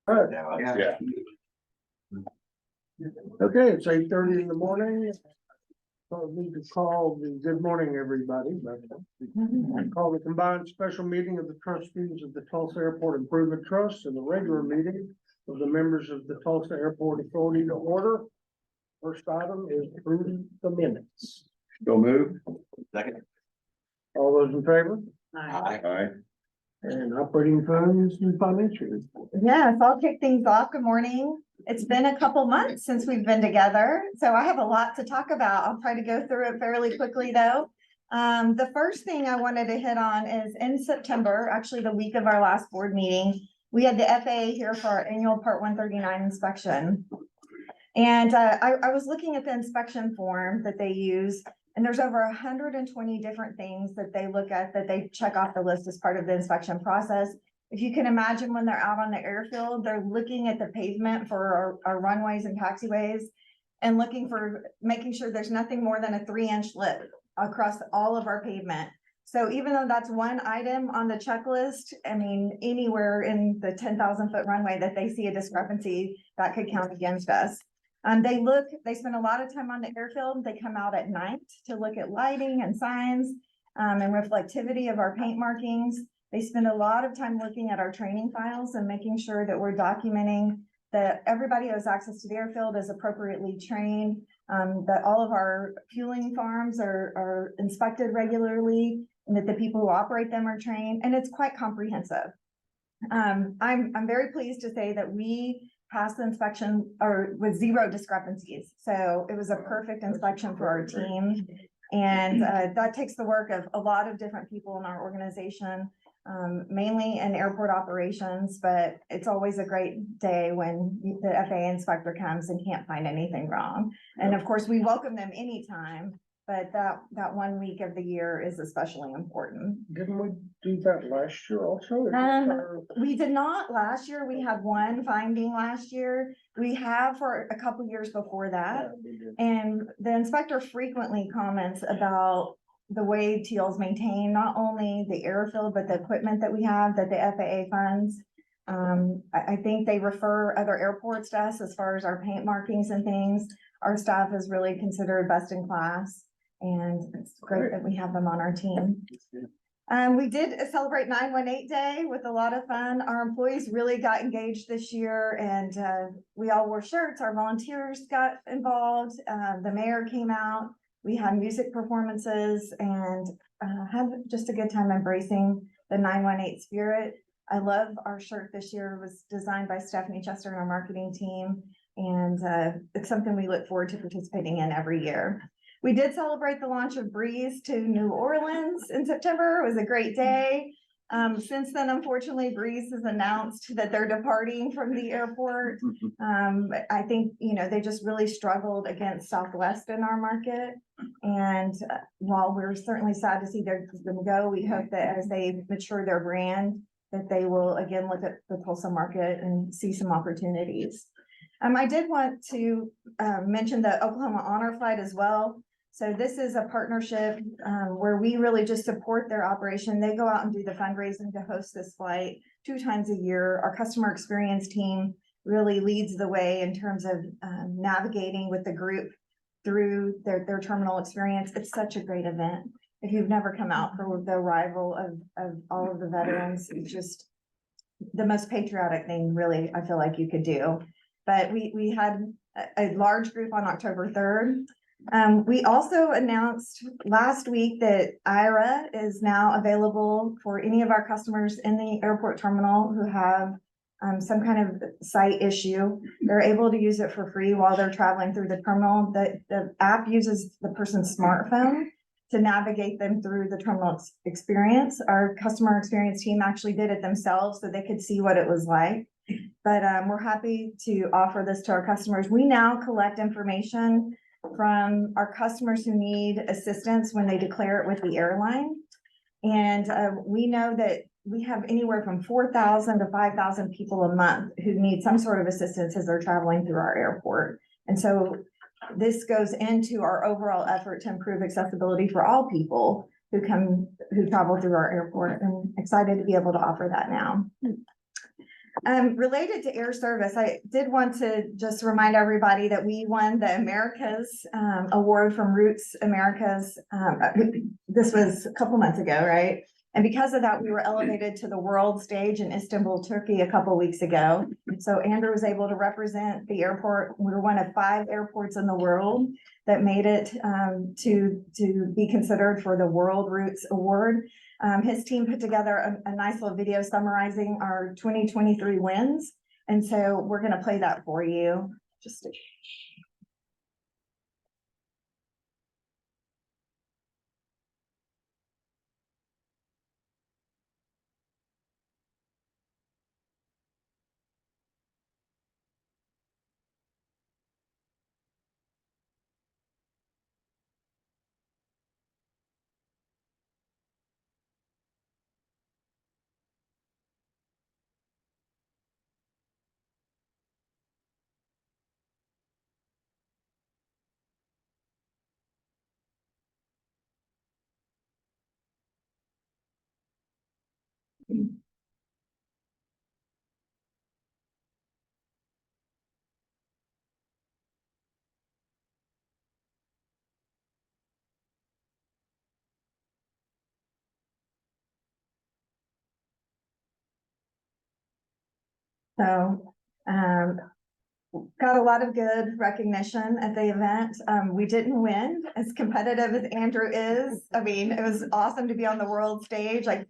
Right. Yeah. Okay, it's 8:30 in the morning. So I need to call the, good morning, everybody. I call the combined special meeting of the trustees of the Tulsa Airport Improvement Trust and the regular meeting of the members of the Tulsa Airport Authority to order. First item is approving the minutes. Go move. Second. All those in favor? Aye. And operating funds and financial. Yes, I'll kick things off. Good morning. It's been a couple months since we've been together, so I have a lot to talk about. I'll try to go through it fairly quickly though. The first thing I wanted to hit on is in September, actually the week of our last board meeting, we had the FAA here for our annual Part 139 inspection. And I was looking at the inspection form that they use, and there's over 120 different things that they look at, that they check off the list as part of the inspection process. If you can imagine when they're out on the airfield, they're looking at the pavement for our runways and taxiways and looking for, making sure there's nothing more than a 3-inch lip across all of our pavement. So even though that's one item on the checklist, I mean, anywhere in the 10,000-foot runway that they see a discrepancy, that could count against us. They spend a lot of time on the airfield. They come out at night to look at lighting and signs and reflectivity of our paint markings. They spend a lot of time looking at our training files and making sure that we're documenting that everybody who has access to the airfield is appropriately trained, that all of our fueling farms are inspected regularly, and that the people who operate them are trained, and it's quite comprehensive. I'm very pleased to say that we passed the inspection or with 0 discrepancies. So it was a perfect inspection for our team. And that takes the work of a lot of different people in our organization, mainly in airport operations, but it's always a great day when the FAA inspector comes and can't find anything wrong. And of course, we welcome them anytime, but that 1 week of the year is especially important. Didn't we do that last year also? We did not last year. We had one finding last year. We have for a couple years before that. And the inspector frequently comments about the way TLs maintain not only the airfield, but the equipment that we have that the FAA funds. I think they refer other airports to us as far as our paint markings and things. Our staff is really considered best in class, and it's great that we have them on our team. We did celebrate 918 Day with a lot of fun. Our employees really got engaged this year, and we all wore shirts. Our volunteers got involved. The mayor came out. We had music performances and had just a good time embracing the 918 spirit. I love our shirt this year. It was designed by Stephanie Chester and our marketing team. And it's something we look forward to participating in every year. We did celebrate the launch of Breeze to New Orleans in September. It was a great day. Since then, unfortunately, Breeze has announced that they're departing from the airport. I think, they just really struggled against Southwest in our market. And while we're certainly sad to see them go, we hope that as they mature their brand, that they will again look at the Tulsa market and see some opportunities. I did want to mention the Oklahoma Honor Flight as well. So this is a partnership where we really just support their operation. They go out and do the fundraising to host this flight 2 times a year. Our customer experience team really leads the way in terms of navigating with the group through their terminal experience. It's such a great event. If you've never come out for the arrival of all of the veterans, it's just the most patriotic thing really I feel like you could do. But we had a large group on October 3rd. We also announced last week that IRA is now available for any of our customers in the airport terminal who have some kind of site issue. They're able to use it for free while they're traveling through the terminal. The app uses the person's smartphone to navigate them through the terminal experience. Our customer experience team actually did it themselves so they could see what it was like. But we're happy to offer this to our customers. We now collect information from our customers who need assistance when they declare it with the airline. And we know that we have anywhere from 4,000 to 5,000 people a month who need some sort of assistance as they're traveling through our airport. And so this goes into our overall effort to improve accessibility for all people who travel through our airport, and excited to be able to offer that now. Related to air service, I did want to just remind everybody that we won the Americas award from Roots Americas. This was a couple months ago, right? And because of that, we were elevated to the world stage in Istanbul, Turkey, a couple weeks ago. So Andrew was able to represent the airport. We were one of 5 airports in the world that made it to be considered for the World Roots Award. His team put together a nice little video summarizing our 2023 wins. And so we're gonna play that for you. Just to So, got a lot of good recognition at the event. We didn't win, as competitive as Andrew is. I mean, it was awesome to be on the world stage. I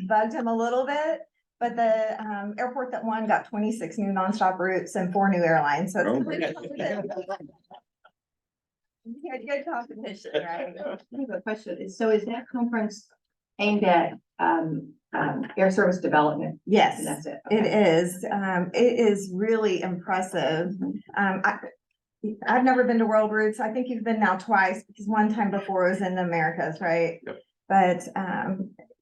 bugged him a little bit, but the airport that won got 26 new nonstop routes and 4 new airlines. So Oh, it's we had good competition, right? I have a question. So is that conference aimed at air service development? Yes. And that's it. It Okay. is. It is really impressive. I've never been to World Roots. I think you've been now twice, because one time before was in the Americas, right? Yep. But,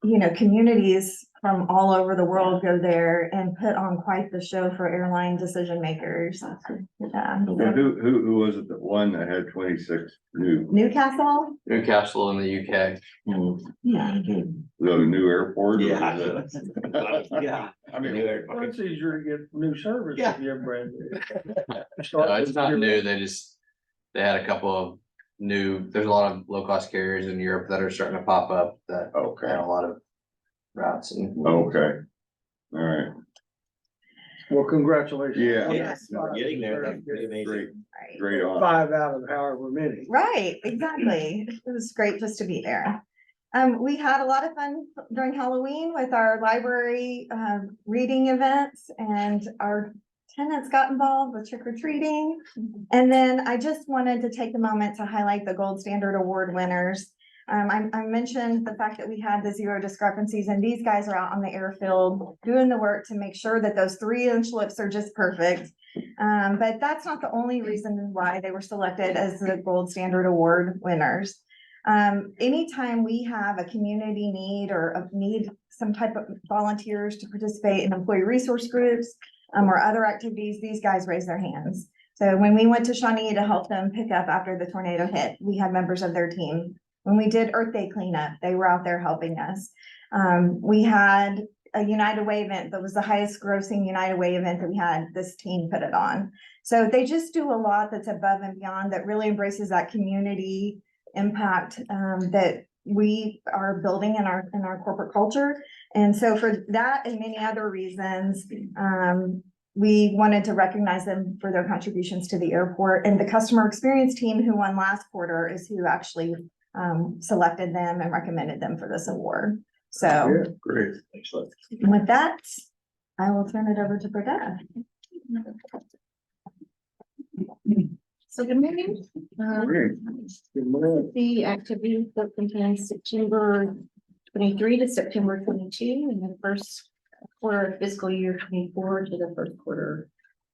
you know, communities from all over the world go there and put on quite the show for airline decision makers. Who was it that won that had 26 new, Newcastle? Newcastle in the UK. Yeah. the new airport? or Yeah. was it- Yeah. I mean, Well, it's easier to get new service Yeah. if you have brand new. No, it's not new. They had a couple of there's a lot of low cost carriers in Europe that are starting to pop up that Okay, have a lot of routes and. okay. All right, Well, congratulations. Yeah. Yes, we're getting there. That's pretty amazing. great, Right. great on. 5 out of however many. Right, exactly. It was great just to be there. We had a lot of fun during Halloween with our library reading events, and our tenants got involved with trick or treating. And then I just wanted to take a moment to highlight the Gold Standard Award winners. I mentioned the fact that we had the 0 discrepancies, and these guys are out on the airfield doing the work to make sure that those 3-inch lips are just perfect. But that's not the only reason why they were selected as the Gold Standard Award winners. Anytime we have a community need or need some type of volunteers to participate in employee resource groups or other activities, these guys raise their hands. So when we went to Shawnee to help them pick up after the tornado hit, we had members of their team. When we did Earth Day cleanup, they were out there helping us. We had a United Way event that was the highest grossing United Way event that we had. This team put it on. So they just do a lot that's above and beyond, that really embraces that community impact that we are building in our corporate culture. And so for that and many other reasons, we wanted to recognize them for their contributions to the airport. And the customer experience team who won last quarter is who actually selected them and recommended them for this award. So Yeah. Great. Excellent. with that, I will turn it over to Burdetta. So good morning. Great. Good morning. The activity that contains September 23 to September 22 and the first quarter of fiscal year 24 to the first quarter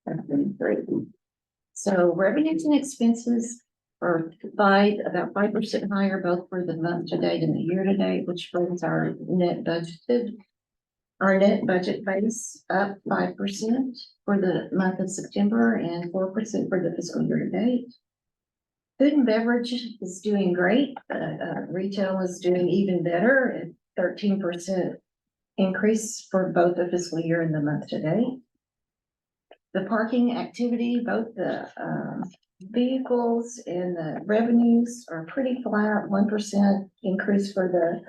of 23. So revenues and expenses are about 5% higher, both for the month to date and the year to date, which brings our net budget base up 5% for the month of September and 4% for the fiscal year to date. Food and beverage is doing great. Retail is doing even better at 13% increase for both the fiscal year and the month to date. The parking activity, both the vehicles and the revenues are pretty flat, 1% increase for the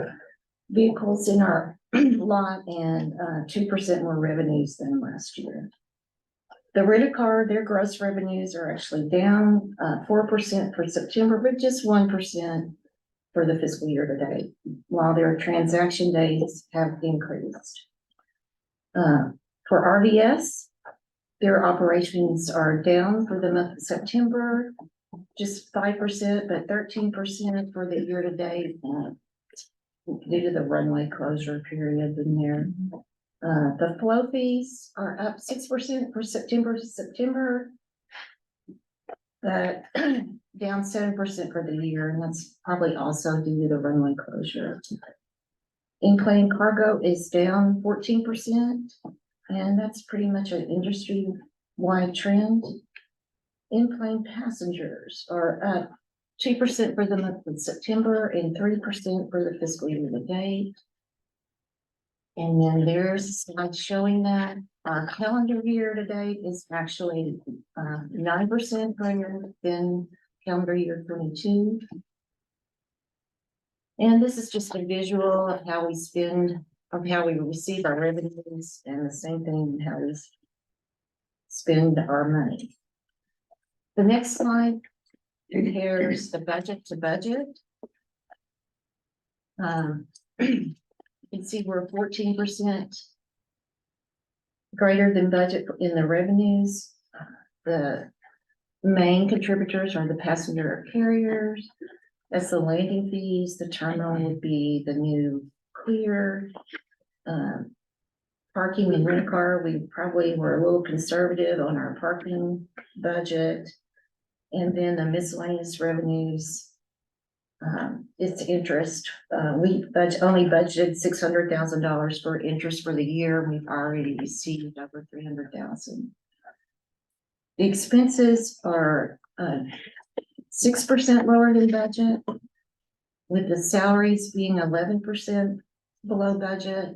vehicles in our lot and 2% more revenues than last year. The rent-a-car, their gross revenues are actually down 4% for September, but just 1% for the fiscal year to date, while their transaction days have increased. For RVS, their operations are down for the month of September, just 5%, but 13% for the year to date, due to the runway closure period in there. The flow fees are up 6% for September to September, but down 7% for the year, and that's probably also due to the runway closure. In-plane cargo is down 14%, and that's pretty much an industry-wide trend. In-plane passengers are up 2% for the month of September and 3% for the fiscal year to date. And then there's a slide showing that our calendar year to date is actually 9% greater than calendar year 22. And this is just a visual of how we spend, of how we receive our revenues, and the same thing how we spend our money. The next slide compares the budget to budget. You can see we're 14% greater than budget in the revenues. The main contributors are the passenger carriers. That's the landing fees. The terminal would be the new clear. Parking and rent car, we probably were a little conservative on our parking budget. And then the miscellaneous revenues, it's interest. We only budgeted $600,000 for interest for the year. We've already received over $300,000. The expenses are 6% lower than budget, with the salaries being 11% below budget.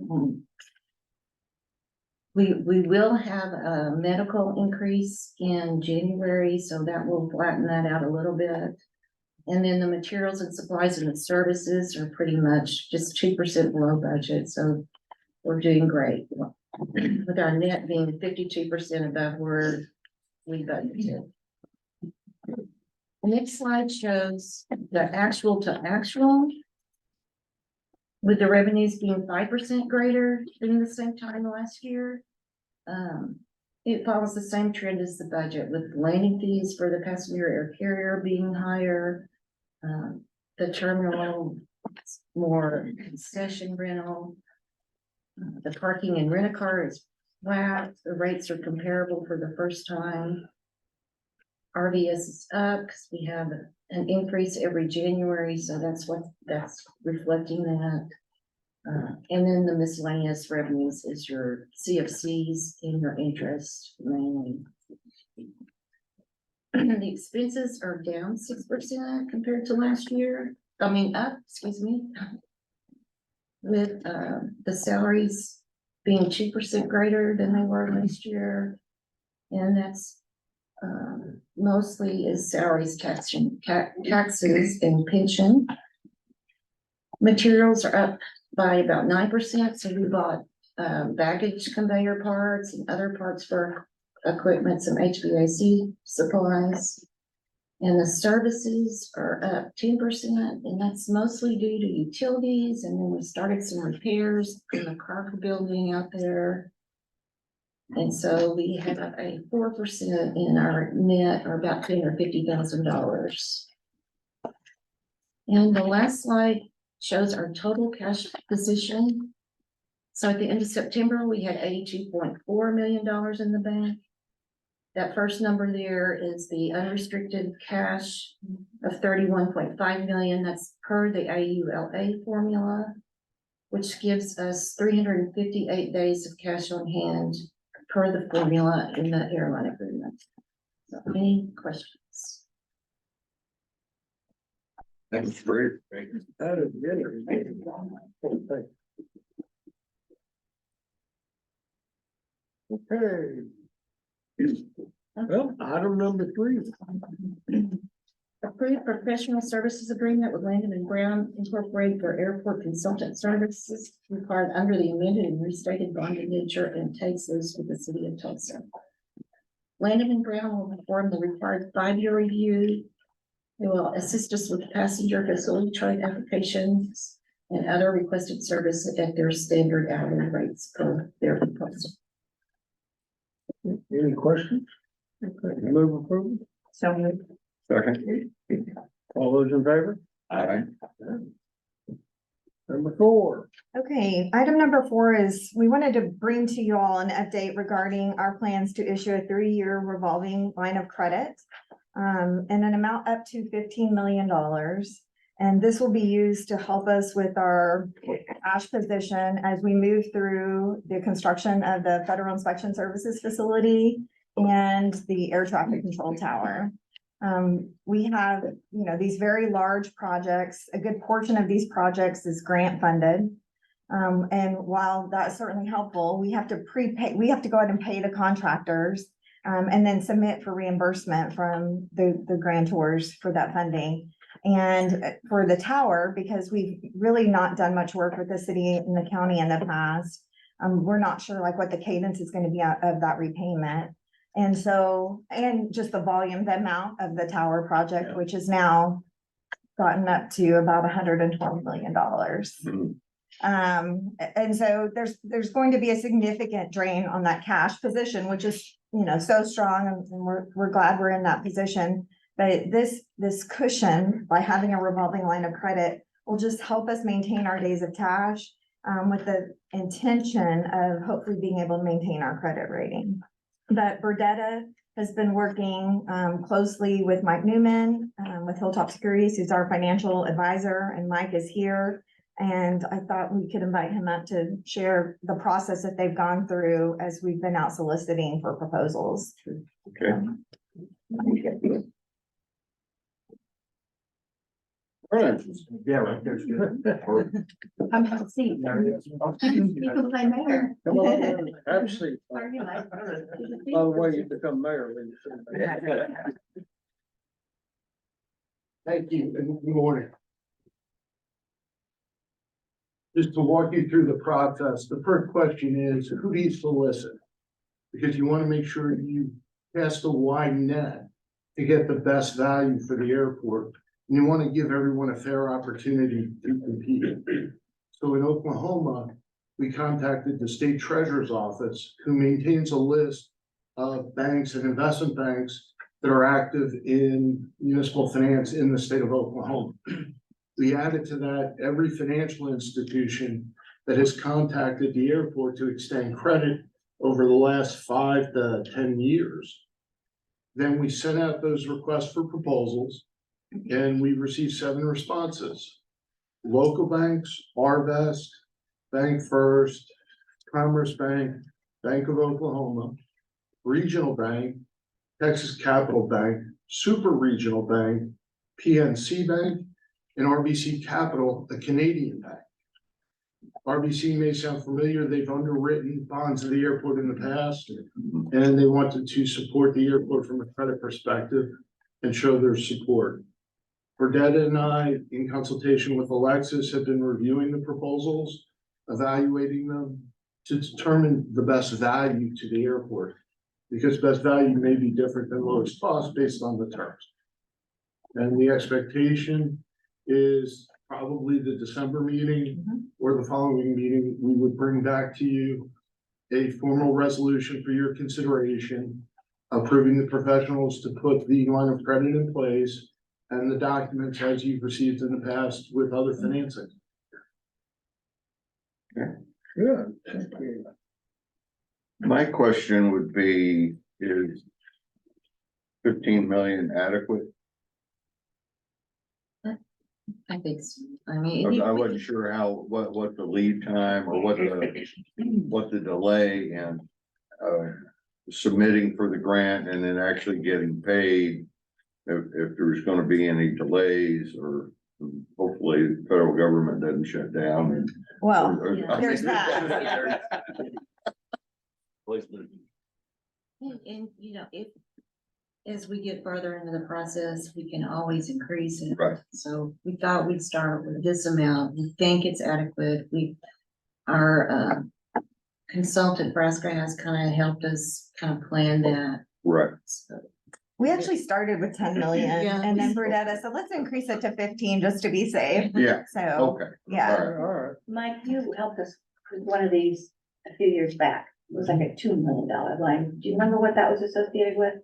We will have a medical increase in January, so that will flatten that out a little bit. And then the materials and supplies and the services are pretty much just 2% below budget, so we're doing great. With our net being 52% above where we budgeted. The next slide shows the actual to actual, with the revenues being 5% greater than the same time last year. It follows the same trend as the budget, with landing fees for the passenger air carrier being higher. The terminal, more concession rental. The parking and rent a car is flat. The rates are comparable for the first time. RVS is up because we have an increase every January, so that's reflecting that. And then the miscellaneous revenues is your CFCs and your interest mainly. The expenses are down 6% compared to last year. I mean, up, excuse me. With the salaries being 2% greater than they were last year. And that's mostly is salaries, taxes, and pension. Materials are up by about 9%. So we bought baggage conveyor parts and other parts for equipment, some HVAC supplies. And the services are up 10%, and that's mostly due to utilities. And then we started some repairs in the cargo building out there. And so we have a 4% in our net, or about $250,000. And the last slide shows our total cash position. So at the end of September, we had $82.4 million in the bank. That first number there is the unrestricted cash of $31.5 million. That's per the AULA formula, which gives us 358 days of cash on hand per the formula in the airline agreement. So any questions? That's great. That is good. Okay. Well, item number 3. Approved professional services agreement with Landon and Brown Incorporated for airport consultant services required under the amended and restated bond indenture and taxes with the city of Tulsa. Landon and Brown will perform the required 5-year review. They will assist us with passenger facility trade applications and other requested services at their standard hourly rates per their proposal. Any questions? Move approval. So moved. Second. All those in favor? Aye. Number 4. Okay, item number 4 is, we wanted to bring to you all an update regarding our plans to issue a 3-year revolving line of credit. And an amount up to $15 million. And this will be used to help us with our cash position as we move through the construction of the Federal Inspection Services Facility and the air traffic control tower. We have, these very large projects. A good portion of these projects is grant funded. And while that's certainly helpful, we have to go ahead and pay the contractors. And then submit for reimbursement from the grantors for that funding. And for the tower, because we've really not done much work with the city and the county in the past, we're not sure like what the cadence is going to be of that repayment. And so, and just the volume, the amount of the tower project, which is now gotten up to about $112 million. And so there's going to be a significant drain on that cash position, which is, so strong, and we're glad we're in that position. But this cushion, by having a revolving line of credit, will just help us maintain our days of cash, with the intention of hopefully being able to maintain our credit rating. But Burdetta has been working closely with Mike Newman, with Hilltop Securities, who's our financial advisor, and Mike is here. And I thought we could invite him up to share the process that they've gone through as we've been out soliciting for proposals. Okay. Yeah, right there's good. I'm have a seat. You can play mayor. Come on, have a seat. By Sorry, Mike. the way, you become mayor. then. Thank you, and good morning. Just to walk you through the process, the first question is, who do you solicit? Because you want to make sure you cast a wide net to get the best value for the airport. And you want to give everyone a fair opportunity to compete. So in Oklahoma, we contacted the state treasurer's office, who maintains a list of banks and investment banks that are active in municipal finance in the state of Oklahoma. We added to that every financial institution that has contacted the airport to extend credit over the last 5 to 10 years. Then we sent out those requests for proposals, and we received 7 responses. Local banks, Arvest, Bank First, Commerce Bank, Bank of Oklahoma, Regional Bank, Texas Capital Bank, Super Regional Bank, PNC Bank, and RBC Capital, a Canadian bank. RBC may sound familiar. They've underwritten bonds of the airport in the past, and they wanted to support the airport from a credit perspective and show their support. Burdetta and I, in consultation with Alexis, have been reviewing the proposals, evaluating them to determine the best value to the airport, because best value may be different than lowest cost based on the terms. And the expectation is probably the December meeting or the following meeting, we would bring back to you a formal resolution for your consideration, approving the professionals to put the line of credit in place and the documents as you've received in the past with other financing. Good. My question would be, is 15 million adequate? I think so. I mean. I wasn't sure what the lead time or what the delay in submitting for the grant and then actually getting paid. If there's gonna be any delays, or hopefully the federal government doesn't shut down and. Well, I there's mean, that. And, you know, if, as we get farther into the process, we can always increase it. Right. So we thought we'd start with this amount. We think it's adequate. Our consultant Brasco has kind of helped us kind of plan that. Right. So, We actually started with 10 million Yeah. and then Bernetta said, let's increase it to 15 just to be safe. Yeah, So, okay. yeah. All right. Mike, you helped us with one of these a few years back. It was like a $2 million line. Do you remember what that was associated with?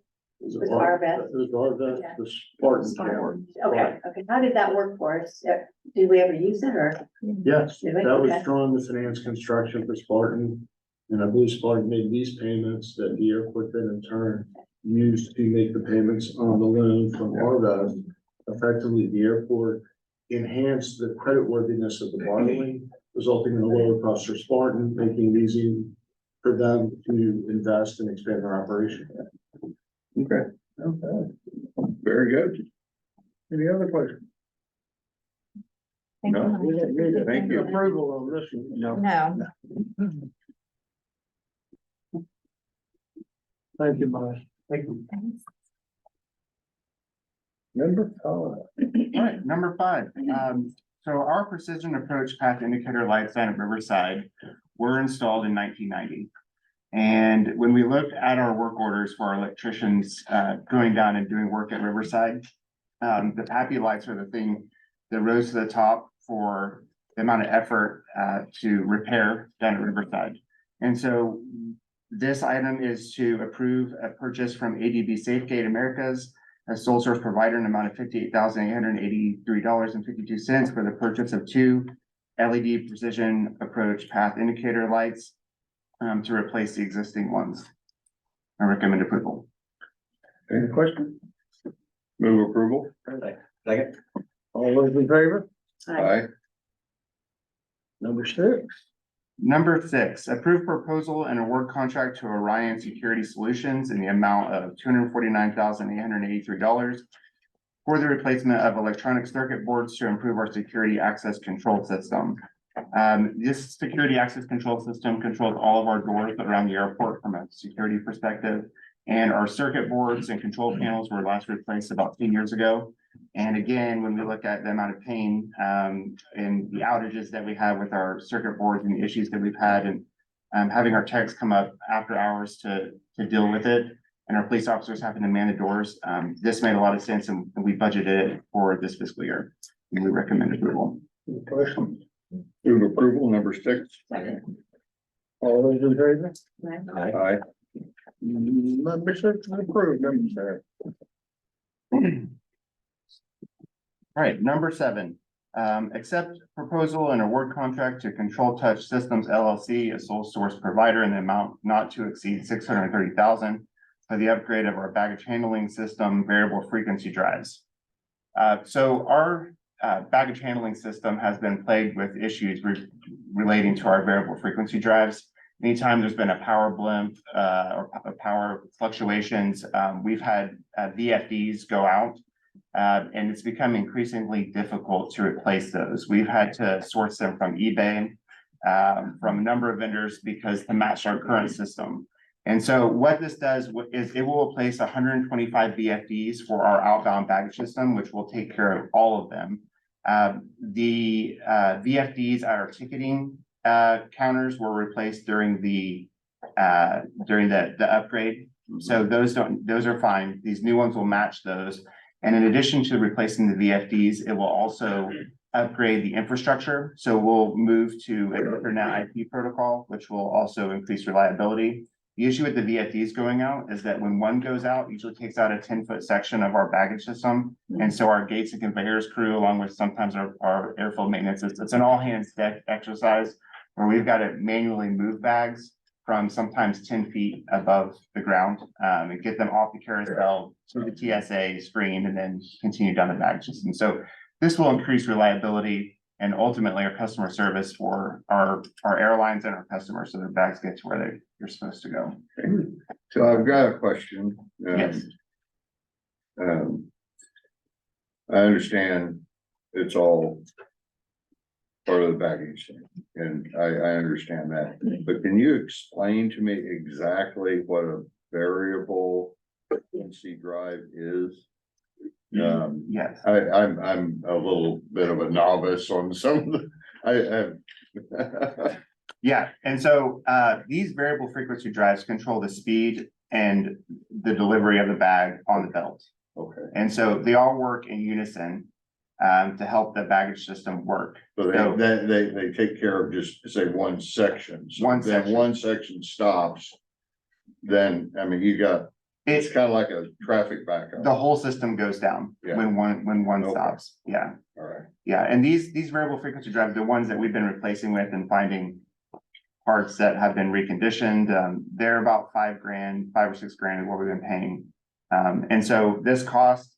With Arbeth? It was Arbeth, the Spartan camera. Okay. How did that work for us? Did we ever use it or? Yes, Did we? that was Okay. drawn to finance construction for Spartan. And I believe Spartan made these payments that the airport then in turn used to make the payments on the loan from Arvest. Effectively, the airport enhanced the creditworthiness of the borrowing, resulting in a lower cost for Spartan, making it easy for them to invest and expand their operation. Okay, Okay. very good. Any other questions? Thank you, No, Mike. We don't need Thank you. approval on this one. No, Thank you, Mike. Thank you. Number five. All right, number 5, so our precision approach path indicator lights down at Riverside were installed in 1990. And when we looked at our work orders for our electricians, going down and doing work at Riverside, the happy lights are the thing that rose to the top for the amount of effort, to repair down at Riverside. And so this item is to approve a purchase from ADB Safegate Americas, a sole source provider, in an amount of $58,883.52 for the purchase of 2 LED precision approach path indicator lights, to replace the existing ones. I recommend approval. Any questions? Move approval? Second. All those in favor? Aye. Number 6. Number 6, approve proposal and award contract to Orion Security Solutions in the amount of $249,883 for the replacement of electronic circuit boards to improve our security access control system. This security access control system controls all of our doors around the airport from a security perspective. And our circuit boards and control panels were last replaced about 10 years ago. And again, when we look at the amount of pain, and the outages that we have with our circuit boards and the issues that we've had, and having our techs come up after hours to deal with it, and our police officers having to man the doors, this made a lot of sense, and we budgeted it for this fiscal year. And we recommend approval. Any questions? Move approval, number 6. Second. All those in favor? Aye. Number 6 is approved. Number 7. All right, number 7, accept proposal and award contract to Control Touch Systems LLC, a sole source provider, in the amount not to exceed $630,000 for the upgrade of our baggage handling system variable frequency drives. So our baggage handling system has been plagued with issues relating to our variable frequency drives. Anytime there's been a power blimp, or power fluctuations, we've had VFDs go out. And it's become increasingly difficult to replace those. We've had to source them from eBay, from a number of vendors, because to match our current system. And so what this does is it will replace 125 VFDs for our outbound baggage system, which will take care of all of them. The VFDs at our ticketing counters were replaced during the upgrade. So those are fine. These new ones will match those. And in addition to replacing the VFDs, it will also upgrade the infrastructure. So we'll move to an Ethernet IP protocol, which will also increase reliability. The issue with the VFDs going out is that when one goes out, it usually takes out a 10-foot section of our baggage system. And so our gates and conveyors crew, along with sometimes our airfield maintenance, it's an all hands deck exercise where we've got to manually move bags from sometimes 10 feet above the ground, and get them off the carousel to the TSA screen and then continue down the baggage system. So this will increase reliability and ultimately our customer service for our airlines and our customers, so their bags get to where they're supposed to go. So I've got a question. Yes. I understand it's all part of the baggage thing, and I understand that, but can you explain to me exactly what a variable NC drive is? Yes. I'm a little bit of a novice on some of the, Yeah, and so these variable frequency drives control the speed and the delivery of the bag on the belt. okay, And so they all work in unison to help the baggage system work. so they take care of just say one section. So One then section. one section stops, then, I mean, you got, it's It's kind of like a traffic backup. the whole system goes down Yeah. when one Okay. stops. Yeah, All right, yeah. And these variable frequency drives, the ones that we've been replacing with and finding parts that have been reconditioned, they're about $5,000, $5 or $6,000 is what we've been paying. And so this cost,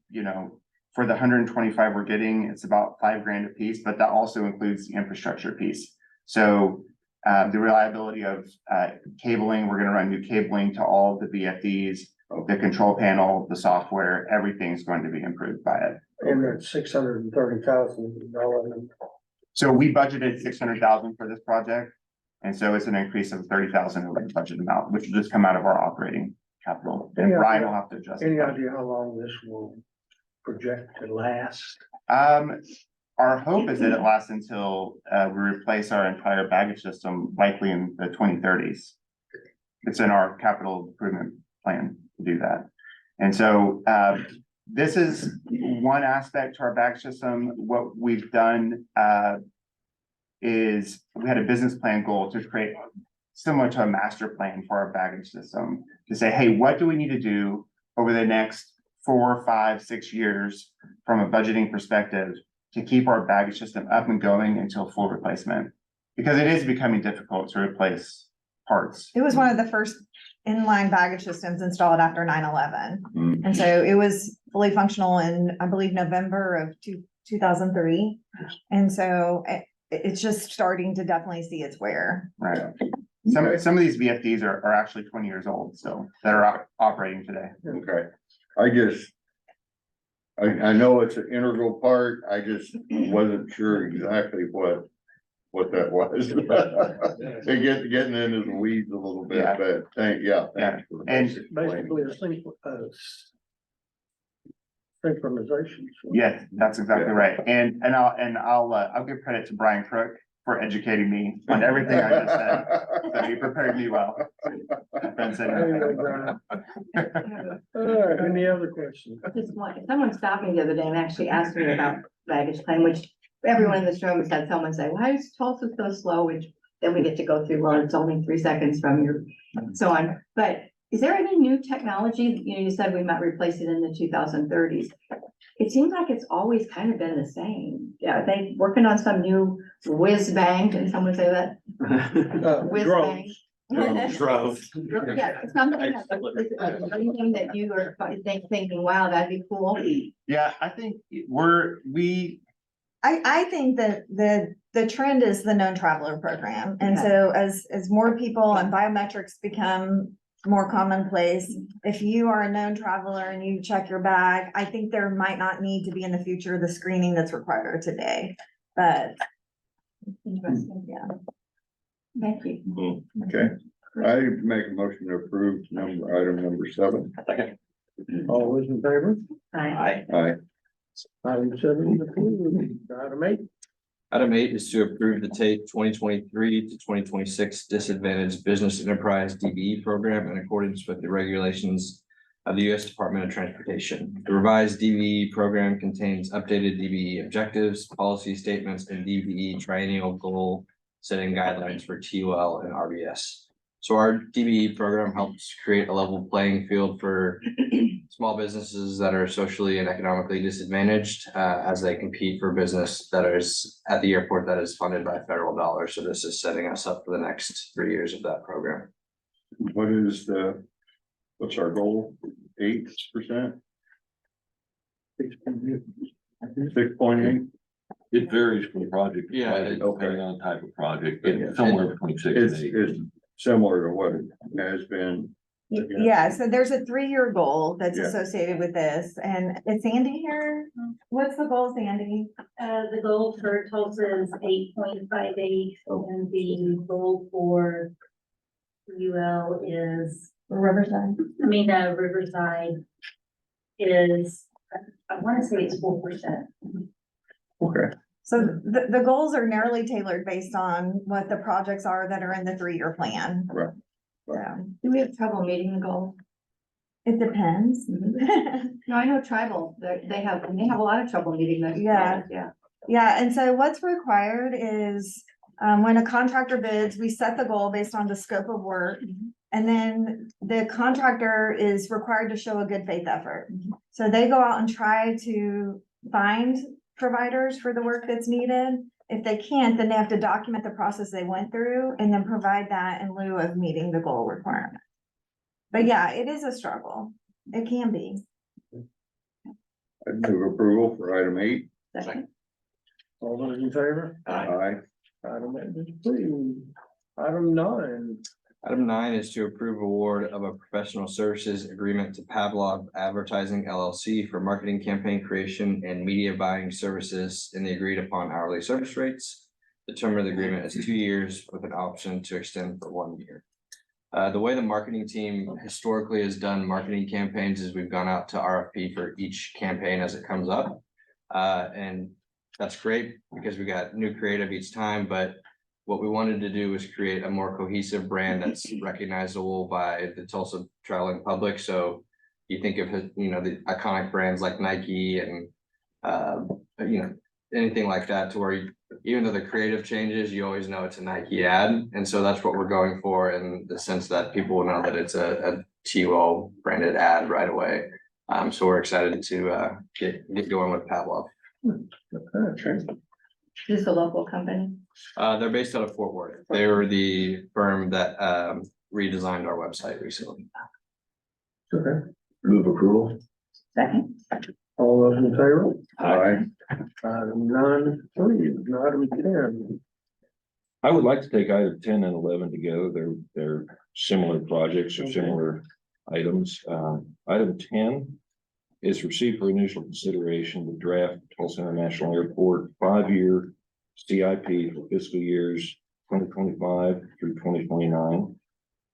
you know, for the 125 we're getting, it's about $5,000 a piece, but that also includes the infrastructure piece. So the reliability of cabling, we're gonna run new cabling to all of the VFDs, the control panel, the software, everything's going to be improved by it. And that's $630,000. So we budgeted 600,000 for this project. And so it's an increase of 30,000 over the budget amount, which will just come out of our operating capital. And Brian will have to adjust. Any idea how long this will project to last? Our hope is that it lasts until we replace our entire baggage system, likely in the 2030s. It's in our capital improvement plan to do that. And so this is one aspect to our baggage system. What we've done is we had a business plan goal to create similar to a master plan for our baggage system to say, hey, what do we need to do over the next 4, 5, 6 years from a budgeting perspective to keep our baggage system up and going until full replacement? Because it is becoming difficult to replace parts. It was one of the first inline baggage systems installed after 9/11. Mm. And so it was fully functional in, I believe, November of 2003. And so it's just starting to definitely see its wear. Right. Some of these VFDs are actually 20 years old, so that are operating today. okay. I know it's an integral part, I just wasn't sure exactly what that was. And getting into the weeds a little bit, Yeah. but thanks for And Basically, a synchronization. yes, that's exactly right. And I'll give credit to Brian Crook for educating me on everything I just said. So he prepared me well. All right, any other questions? Just one, someone stopped me the other day and actually asked me about baggage claim, which everyone in this room has had someone say, why is Tulsa so slow? Which then we get to go through, well, it's only 3 seconds from your, so on. But is there any new technology? You know, you said we might replace it in the 2030s. It seems like it's always kind of been the same. Yeah, are they working on some new whiz bang? Didn't someone say that? Whiz bang. Drones. Yeah, something anything that you are thinking, wow, that'd be cool. Yeah, I think I think that the trend is the known traveler program. And Okay. so as more people and biometrics become more commonplace, if you are a known traveler and you check your bag, I think there might not need to be in the future the screening that's required today. But Interesting. yeah, Thank you. Okay, I make a motion to approve item number 7. All those in favor? Hi. Aye. Item 7 is approved. Item 8. Item 8 is to approve the TAPE 2023 to 2026 Disadvantaged Business Enterprise DBE program in accordance with the regulations of the U.S. Department of Transportation. The revised DBE program contains updated DBE objectives, policy statements, and DBE triennial goal setting guidelines for TOL and RBS. So our DBE program helps create a level playing field for small businesses that are socially and economically disadvantaged as they compete for business that is at the airport that is funded by federal dollars. So this is setting us up for the next 3 years of that program. What's our goal? 8%? 6.8? It varies from project to Yeah, project, okay. depending on the type of project, Yeah. but somewhere between 6 and 8. It's similar to what it has been. yeah, so there's a 3-year goal that's Yeah. associated with this. And is Sandy here? What's the goal, Sandy? The goal for Tulsa is 8.58, and the goal for UL is Riverside. I mean, Riverside is, I want to say it's 4%. Okay. So the goals are narrowly tailored based on what the projects are that are in the 3-year plan. Right. So Do we have trouble meeting the goal? it depends. No, I know tribal, they have a lot of trouble meeting those. Yeah. goals, Yeah. Yeah, and so what's required is, when a contractor bids, we set the goal based on the scope of work. And then the contractor is required to show a good faith effort. So they go out and try to find providers for the work that's needed. If they can't, then they have to document the process they went through and then provide that in lieu of meeting the goal requirement. But yeah, it is a struggle. It can be. I'd move approval for item 8. Second. All those in favor? Aye. Item 8 is approved. Item 9. Item 9 is to approve award of a professional services agreement to Pavlov Advertising LLC for marketing campaign creation and media buying services in the agreed upon hourly service rates. The term of the agreement is 2 years with an option to extend for 1 year. The way the marketing team historically has done marketing campaigns is we've gone out to RFP for each campaign as it comes up. And that's great because we got new creative each time, but what we wanted to do was create a more cohesive brand that's recognizable by the Tulsa traveling public. So you think of, the iconic brands like Nike and, anything like that, to where even though the creative changes, you always know it's a Nike ad. And so that's what we're going for, in the sense that people will know that it's a TUO branded ad right away. So we're excited to get going with Pavlov. Okay. Is this a local company? They're based out of Fort Worth. They were the firm that redesigned our website recently. Okay. Move approval. Second. All those in favor? Aye. Item 9 is approved. Item 10. I would like to take item 10 and 11 together. They're similar projects or similar items. Item 10 is received for initial consideration the draft Tulsa International Airport 5-year CIP for fiscal years 2025 through 2029.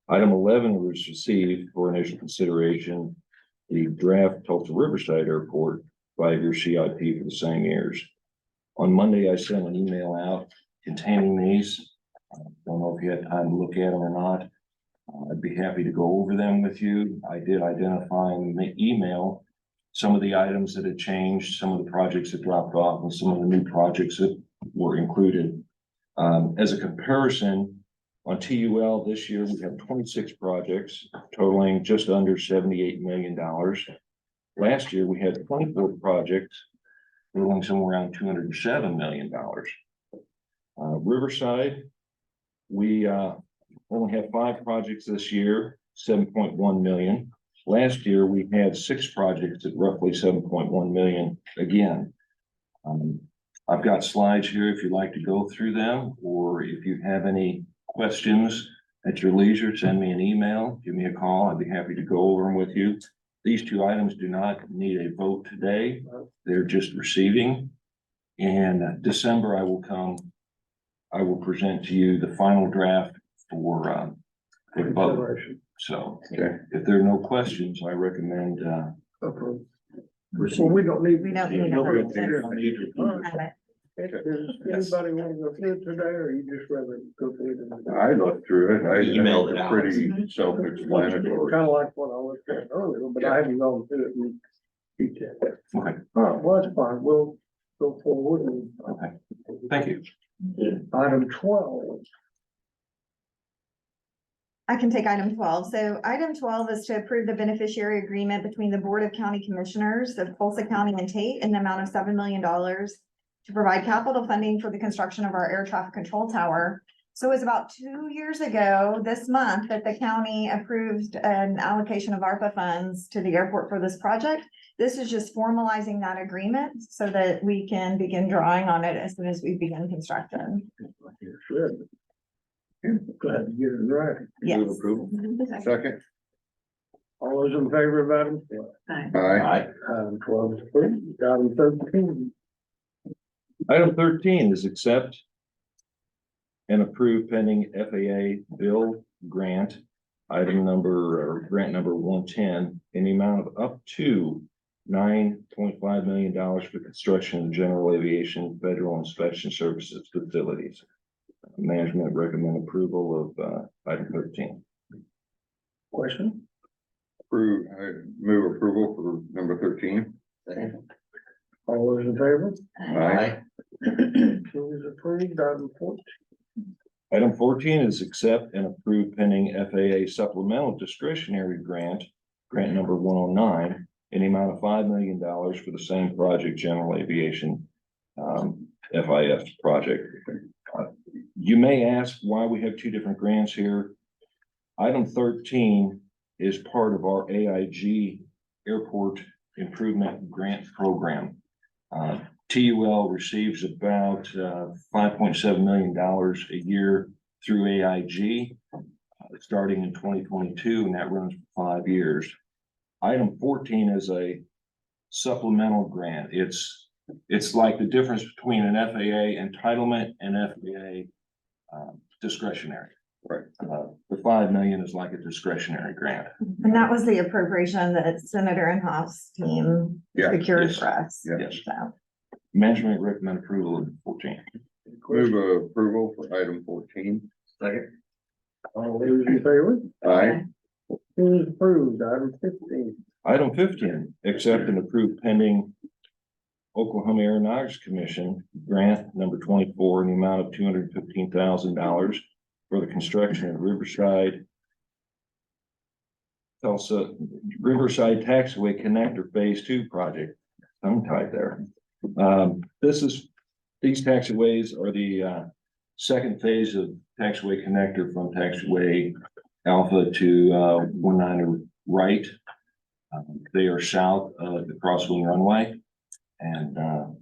Item 11 was received for initial consideration the draft Tulsa Riverside Airport 5-year CIP for the same years. On Monday, I sent an email out containing these. Don't know if you had time to look at them or not. I'd be happy to go over them with you. I did identify in the email some of the items that had changed, some of the projects that dropped off, and some of the new projects that were included. As a comparison, on TUL this year, we have 26 projects totaling just under $78 million. Last year, we had 24 projects totaling somewhere around $207 million. Riverside, we only have 5 projects this year, 7.1 million. Last year, we had 6 projects at roughly 7.1 million again. I've got slides here if you'd like to go through them, or if you have any questions at your leisure, send me an email, give me a call. I'd be happy to go over them with you. These 2 items do not need a vote today. They're just receiving. In December, I will present to you the final draft for the vote. So if there are no questions, I recommend Well, we don't need. We don't need a vote. Have it. Does anybody want to go through it today, or you just rather go through it? I looked through it. I Emailed it it's out. pretty self-explanatory. Kind of like what I looked at earlier, but I haven't gone through it in detail. Okay. All right, well, that's fine. We'll go forward and. Okay. Thank you. Item 12. I can take item 12. So item 12 is to approve the beneficiary agreement between the Board of County Commissioners of Tulsa County and Tate in the amount of $7 million to provide capital funding for the construction of our air traffic control tower. So it was about 2 years ago this month that the county approved an allocation of ARPA funds to the airport for this project. This is just formalizing that agreement so that we can begin drawing on it as soon as we begin construction. Good. Glad to get it right. Yes. Move approval. Second. All those in favor of item 12? Aye. Item 12 is approved. Item 13. Item 13 is accept and approve pending FAA bill grant item number or grant number 110 in the amount of up to $9.5 million for construction of general aviation federal inspection services facilities. Management recommend approval of item 13. Question? Approve, I move approval for number 13. All those in favor? Aye. It is approved. Item 14. Item 14 is accept and approve pending FAA supplemental discretionary grant number 109 in the amount of $5 million for the same project, general aviation FIF project. You may ask why we have two different grants here. Item 13 is part of our AIG Airport Improvement Grant Program. TUL receives about $5.7 million a year through AIG, starting in 2022, and that runs for 5 years. Item 14 is a supplemental grant. It's like the difference between an FAA entitlement and FAA discretionary. Right. The $5 million is like a discretionary grant. And that was the appropriation that Senator Inhoffe's team Yeah, secured yes, for us. yes. So, Management recommend approval of 14. Move approval for item 14. Second. All those in favor? Aye. It is approved. Item 15. Item 15, accept and approve pending Oklahoma Aeronautics Commission grant number 24 in the amount of $215,000 for the construction of Riverside Riverside Taxiway Connector Phase 2 project. Tongue tied there. These taxiways are the second phase of taxiway connector from taxiway Alpha to 19 Wright. They are south of the Crosswing runway, and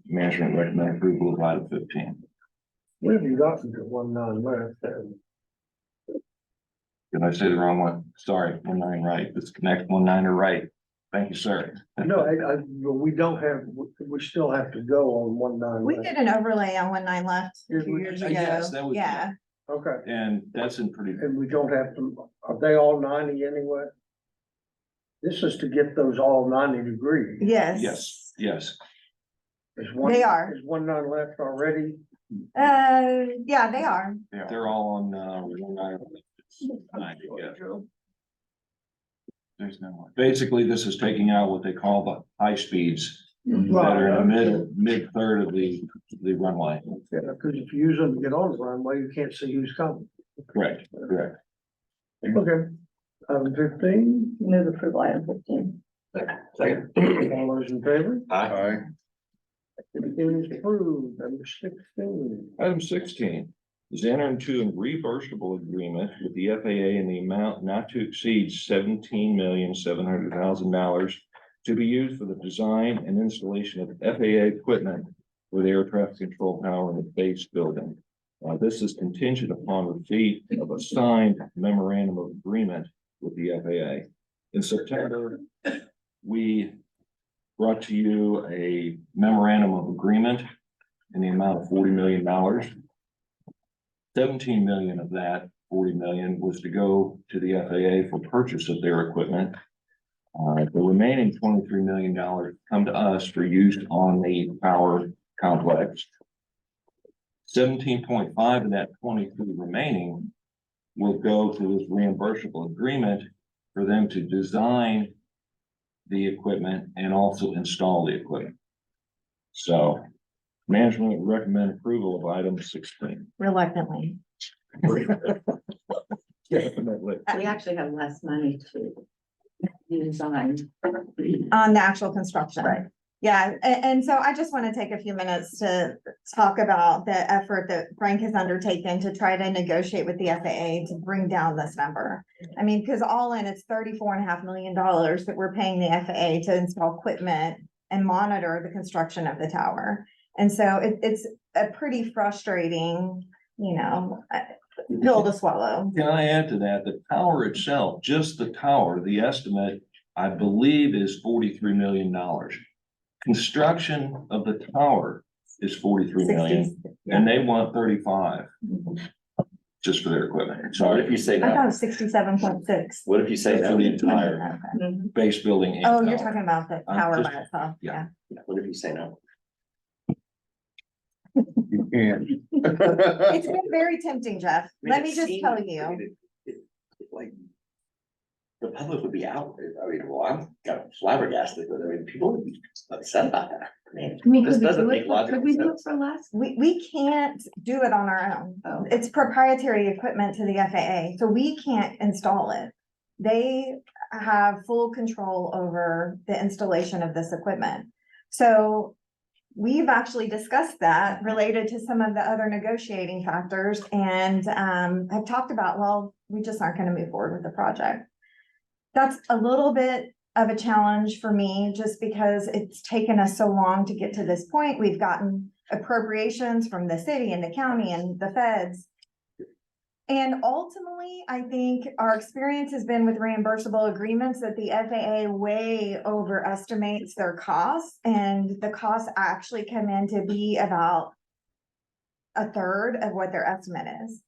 management recommend approval of item 15. We haven't gotten to 19 left. Did I say the wrong one? Sorry, 19 Right. Let's connect 19 right. Thank you, sir. No, we don't have, we still have to go on 19 we left. did an overlay on 19 left a Did few we? years ago. Yes, that was- Yeah, Okay, And that's in pretty, and we don't have to, are they all 90 anyway? This is to get those all 90 degrees. yes. yes. Is one- They are. Is 19 left already? Yeah, they are. They're all on 19. Yeah. There's no more. Basically, this is taking out what they call the high speeds that are in the mid third of the runway. Yeah, because if you use them to get on the runway, you can't see who's coming. Correct. Okay. Item 15, Move approval item 15. Second. all those in favor? Aye. It is approved. Number 16. Item 16 is enter into a reimbursable agreement with the FAA in the amount not to exceed $17,700,000 to be used for the design and installation of FAA equipment for the air traffic control tower in the base building. This is contingent upon receipt of a signed memorandum of agreement with the FAA. In September, we brought to you a memorandum of agreement in the amount of $40 million. 17 million of that 40 million was to go to the FAA for purchase of their equipment. The remaining $23 million come to us for use on the power complex. 17.5 of that 23 remaining will go to this reimbursable agreement for them to design the equipment and also install the equipment. So management would recommend approval of item 16. Reluctantly. Definitely. We actually have less money to use on. On the actual construction. Right. Yeah, and so I just want to take a few minutes to talk about the effort that Frank has undertaken to try to negotiate with the FAA to bring down this number. I mean, because all in, it's $34.5 million that we're paying the FAA to install equipment and monitor the construction of the tower. And so it's a pretty frustrating, pill to swallow. Can I add to that? The tower itself, just the tower, the estimate, I believe, is $43 million. Construction of the tower is $43 million, and they want 35. just for their equipment. So what So if you say I thought it no? was 67.6. What if you say for no? the entire base building. and Oh, you're tower. talking about the I'm tower just- by itself, yeah. yeah. What if you say no? You can't. It's been very tempting, Jeff. I mean, Let it me just seems- tell I you. mean, like. The public would be out, I mean, well, I'm kind of flabbergasted, but I mean, people would be upset about that. I mean, this doesn't make logical Could we do it sense. for less? We can't do it on our own. Oh. It's proprietary equipment to the FAA, so we can't install it. They have full control over the installation of this equipment. So we've actually discussed that related to some of the other negotiating factors and have talked about, well, we just aren't gonna move forward with the project. That's a little bit of a challenge for me, just because it's taken us so long to get to this point. We've gotten appropriations from the city and the county and the feds. And ultimately, I think our experience has been with reimbursable agreements that the FAA way overestimates their costs, and the costs actually come in to be about a third of what their estimate is.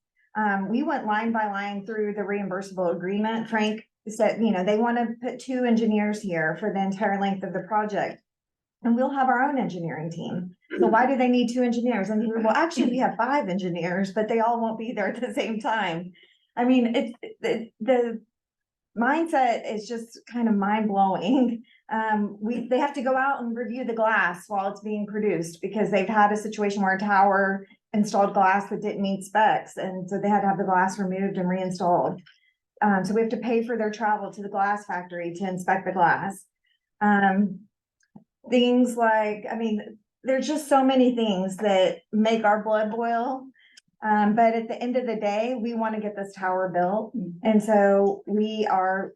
We went line by line through the reimbursable agreement. Frank said, you know, they want to put 2 engineers here for the entire length of the project. And we'll have our own engineering team. So why do they need 2 engineers? And he said, well, actually, we have 5 engineers, but they all won't be there at the same time. I mean, the mindset is just kind of mind blowing. They have to go out and review the glass while it's being produced, because they've had a situation where a tower installed glass that didn't meet specs. And so they had to have the glass removed and reinstalled. So we have to pay for their travel to the glass factory to inspect the glass. Things like, I mean, there's just so many things that make our blood boil. But at the end of the day, we want to get this tower built. And so we are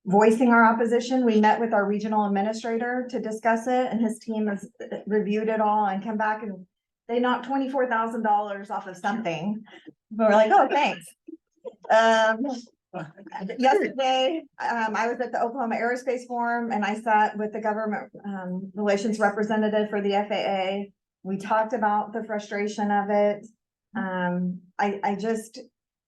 voicing our opposition. We met with our regional administrator to discuss it, and his team has reviewed it all and come back, and they knocked $24,000 off of something. But we're like, oh, thanks. Yesterday, I was at the Oklahoma Aerospace Forum, and I sat with the government relations representative for the FAA. We talked about the frustration of it. I just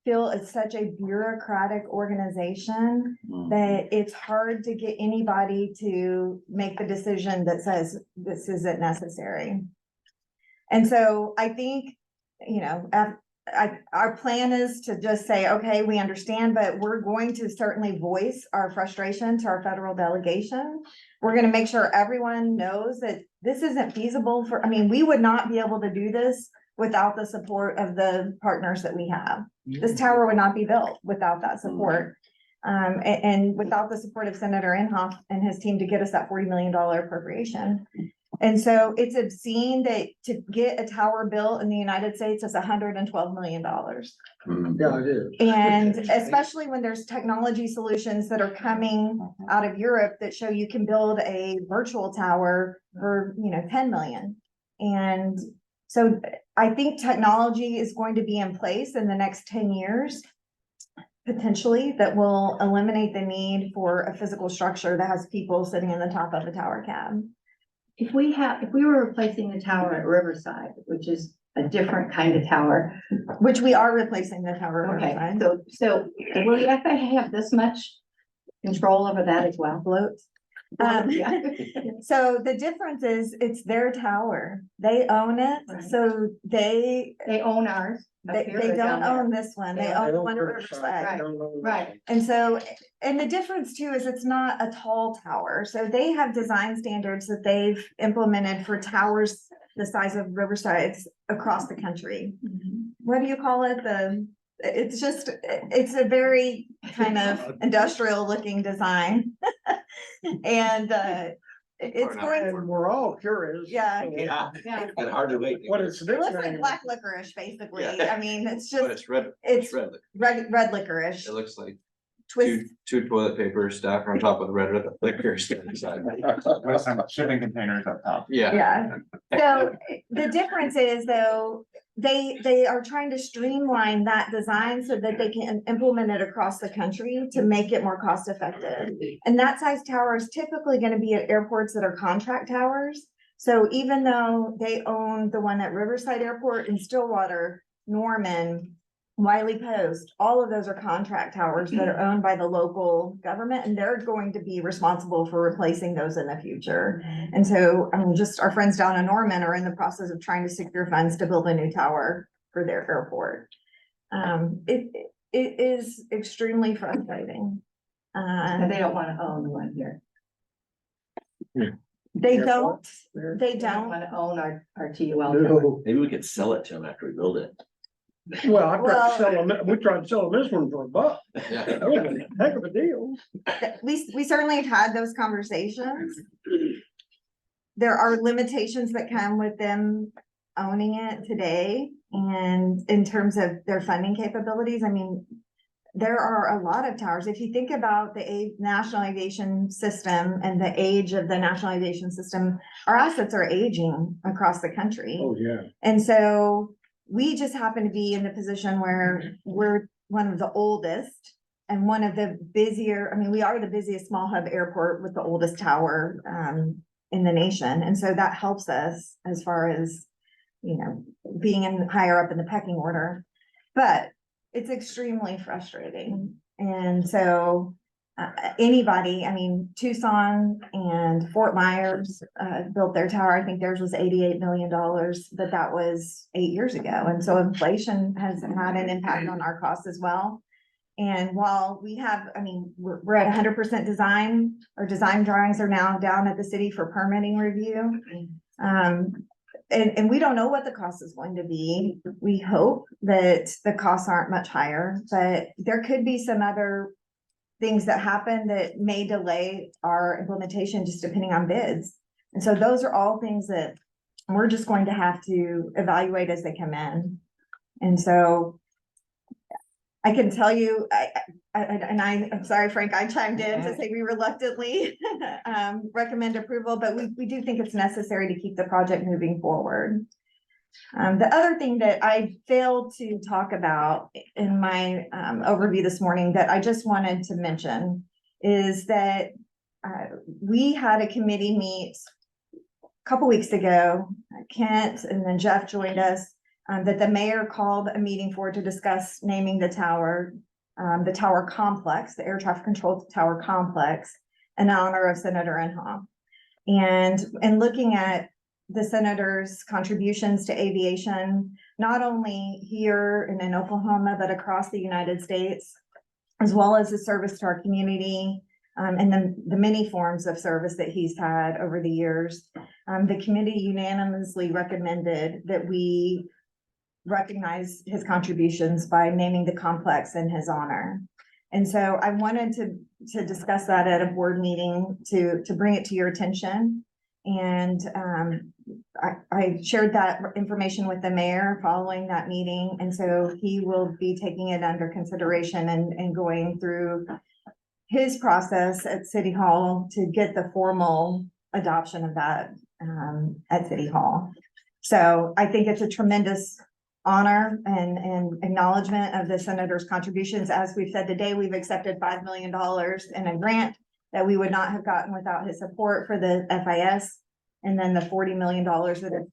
feel it's such a bureaucratic organization that it's hard to get anybody to make the decision that says this isn't necessary. And so I think, you know, our plan is to just say, okay, we understand, but we're going to certainly voice our frustration to our federal delegation. We're gonna make sure everyone knows that this isn't feasible for, I mean, we would not be able to do this without the support of the partners that we have. This tower would not be built without that support. And without the support of Senator Inhofe and his team to get us that $40 million appropriation. And so it's obscene that to get a tower built in the United States is $112 million. Yeah, it is. And especially when there's technology solutions that are coming out of Europe that show you can build a virtual tower for, you know, 10 million. And so I think technology is going to be in place in the next 10 years, potentially, that will eliminate the need for a physical structure that has people sitting in the top of a tower cab. If we were replacing the tower at Riverside, which is a different kind of tower. Which we are replacing the tower. Okay, right? so will the FAA have this much control over that as well? Floats. Yeah. So the difference is it's their tower. They own it, Right. so they own ours. up here or don't down there? own this one. They They own the don't one at Riverside, Riverside. they don't know. Right, And so, and the difference too is it's not a tall tower. So they have design standards that they've implemented for towers the size of Riverside's across the country. What do you call it? It's just, it's a very kind of industrial looking design. And it's going, And we're all curious. Yeah. Yeah, yeah. and hard to wait. What it's. it looks like black licorice, basically. Yeah. I mean, it's But just, it's red, it's it's red. red licorice. It looks like Twist. two toilet paper stacked on top of the red liquor inside. With some shipping containers up top. Yeah. Yeah, so the difference is though, they are trying to streamline that design so that they can implement it across the country to make it more cost effective. And that size tower is typically gonna be at airports that are contract towers. So even though they own the one at Riverside Airport in Stillwater, Norman, Wiley Post, all of those are contract towers that are owned by the local government, and they're going to be responsible for replacing those in the future. And so, I mean, just our friends down in Norman are in the process of trying to secure funds to build a new tower for their airport. It is extremely frustrating. And they don't wanna own the one here. They Yeah, don't, what? they They don't don't. wanna own our TUL. tower. No. Maybe we could sell it to them after we build it. Well, I tried Well- to sell them, we tried to sell them this one for $1. Yeah. That was a heck of a deal. We certainly have had those conversations. There are limitations that come with them owning it today. And in terms of their funding capabilities, I mean, there are a lot of towers. If you think about the national aviation system and the age of the national aviation system, our assets are aging across the country. Oh, yeah. And so we just happen to be in the position where we're one of the oldest and one of the busier, I mean, we are the busiest small hub airport with the oldest tower in the nation. And so that helps us as far as, you know, being in higher up in the pecking order. But it's extremely frustrating. And so anybody, I mean, Tucson and Fort Myers built their tower. I think theirs was $88 million, but that was 8 years ago. And so inflation has had an impact on our costs as well. And while we have, I mean, we're at 100% design, our design drawings are now down at the city for permitting review. And we don't know what the cost is going to be. We hope that the costs aren't much higher, but there could be some other things that happen that may delay our implementation just depending on bids. And so those are all things that we're just going to have to evaluate as they come in. And so I can tell you, I'm sorry, Frank, I chimed in to say we reluctantly recommend approval, but we do think it's necessary to keep the project moving forward. The other thing that I failed to talk about in my overview this morning that I just wanted to mention is that we had a committee meet a couple weeks ago. Kent and then Jeff joined us. That the mayor called a meeting for to discuss naming the tower complex, the air traffic control tower complex, in honor of Senator Inhofe. And looking at the senator's contributions to aviation, not only here and in Oklahoma, but across the United States, as well as the service to our community, and then the many forms of service that he's had over the years. The committee unanimously recommended that we recognize his contributions by naming the complex in his honor. And so I wanted to discuss that at a board meeting to bring it to your attention. And I shared that information with the mayor following that meeting. And so he will be taking it under consideration and going through his process at City Hall to get the formal adoption of that at City Hall. So I think it's a tremendous honor and acknowledgement of the senator's contributions. As we've said today, we've accepted $5 million in a grant that we would not have gotten without his support for the FIS. And then the $40 million that are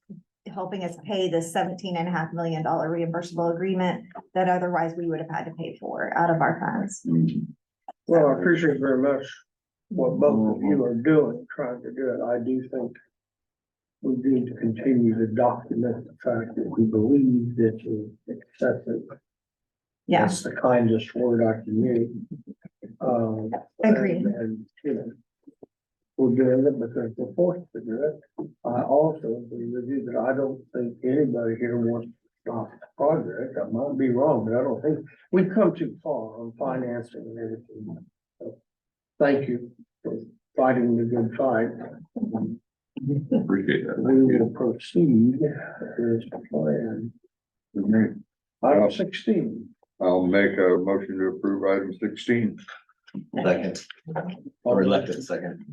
helping us pay the $17.5 million reimbursable agreement that otherwise we would have had to pay for out of our funds. Well, I appreciate very much what both of you are doing, trying to do it. I do think we need to continue to document the fact that we believe this is excessive. Yeah, That's the kindest word I can use. Agreed. And, you know, we're doing it because we're forced to do it. I also agree with you that I don't think anybody here wants to stop the project. I might be wrong, but I don't think we've come too far on financing and everything. So, thank you for fighting the good fight. Appreciate that. We will proceed as planned. Item 16. I'll make a motion to approve item 16. Second, or elected second.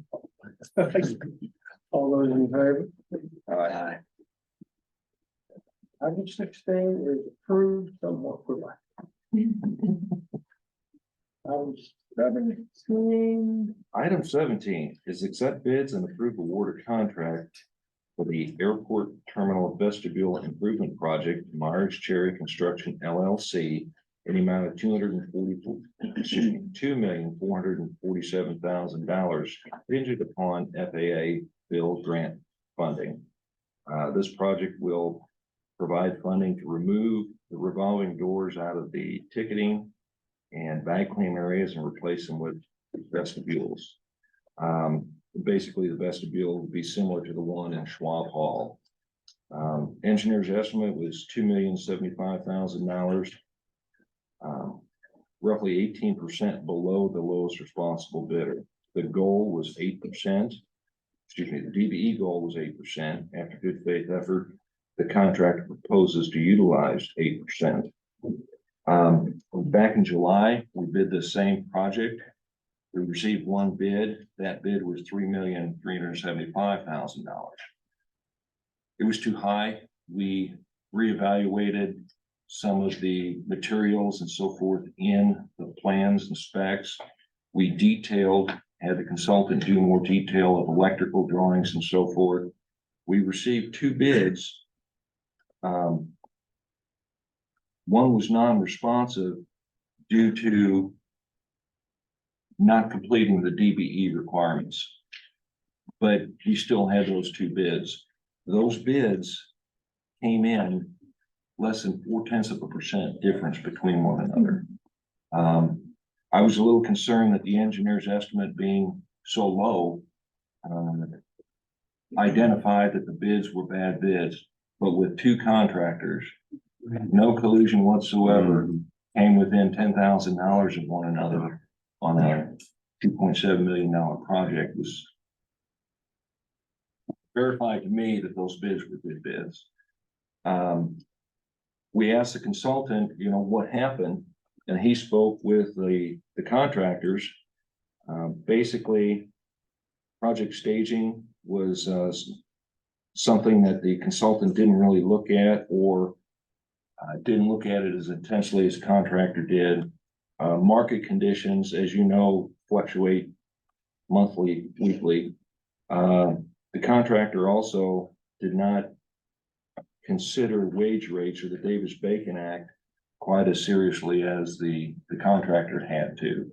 All those in favor? Aye. Item 16 is approved somewhat quickly. Item 17. Item 17 is accept bids and approve award of contract for the Airport Terminal Vestibule Improvement Project, Myers Cherry Construction LLC, in the amount of $2,447,000 contingent upon FAA bill grant funding. This project will provide funding to remove the revolving doors out of the ticketing and bag claim areas and replace them with vestibules. Basically, the vestibule will be similar to the one in Schwab Hall. Engineer's estimate was $2,075,000. Roughly 18% below the lowest responsible bidder. The goal was 8%. Excuse me, the DBE goal was 8%. After good faith effort, the contractor proposes to utilize 8%. Back in July, we bid the same project. We received one bid. That bid was $3,375,000. It was too high. We reevaluated some of the materials and so forth in the plans and specs. We had the consultant do more detail of electrical drawings and so forth. We received two bids. One was non-responsive due to not completing the DBE requirements. But he still had those two bids. Those bids came in less than 0.4% difference between one another. I was a little concerned that the engineer's estimate being so low identified that the bids were bad bids, but with two contractors, no collusion whatsoever, came within $10,000 of one another on a $2.7 million project. Was verified to me that those bids were good bids. We asked the consultant, what happened, and he spoke with the contractors. Basically, project staging was something that the consultant didn't really look at, or didn't look at it as intensely as the contractor did. Market conditions, as you know, fluctuate monthly, weekly. The contractor also did not consider wage rates or the Davis-Bacon Act quite as seriously as the contractor had to.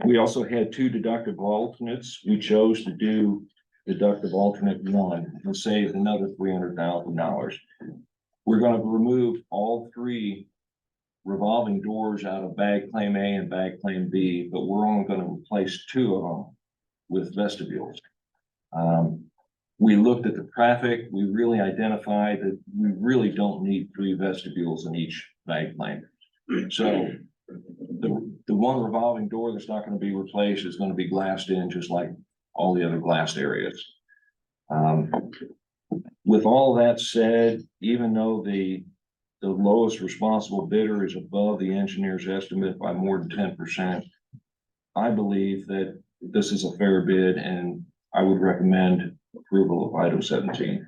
We also had two deductible alternates. We chose to do deductible alternate one and save another $300,000. We're going to remove all three revolving doors out of bag claim A and bag claim B, but we're only going to replace two of them with vestibules. We looked at the traffic. We really identified that we really don't need three vestibules in each bag claim. So the one revolving door that's not going to be replaced is going to be glassed in just like all the other glassed areas. With all that said, even though the lowest responsible bidder is above the engineer's estimate by more than 10%, I believe that this is a fair bid, and I would recommend approval of item 17.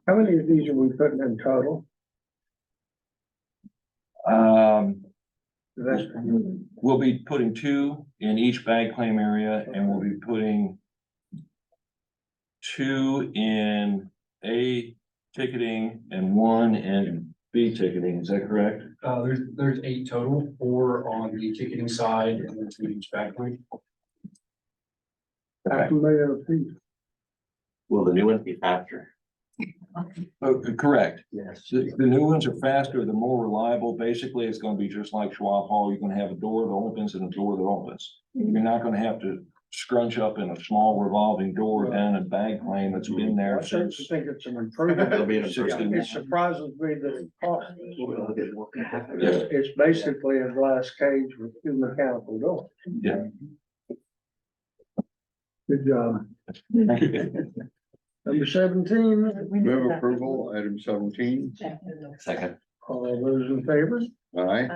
How many of these are we putting in total? We'll be putting two in each bag claim area, and we'll be putting two in A ticketing and one in B ticketing. Is that correct? There's 8 total, 4 on the ticketing side and then 2 each bag claim. Will the new one be faster? Correct. Yes. The new ones are faster, they're more reliable. Basically, it's going to be just like Schwab Hall. You're going to have a door that opens and a door that opens. You're not going to have to scrunch up in a small revolving door down a bag claim that's been there I since. think it's an improvement. It'll be an improvement. It surprises me that it costs. Yeah. It's basically a glass cage with two mechanical doors. Yeah. Good job. Number 17, Move approval, item 17. Second. all those in favor? Aye.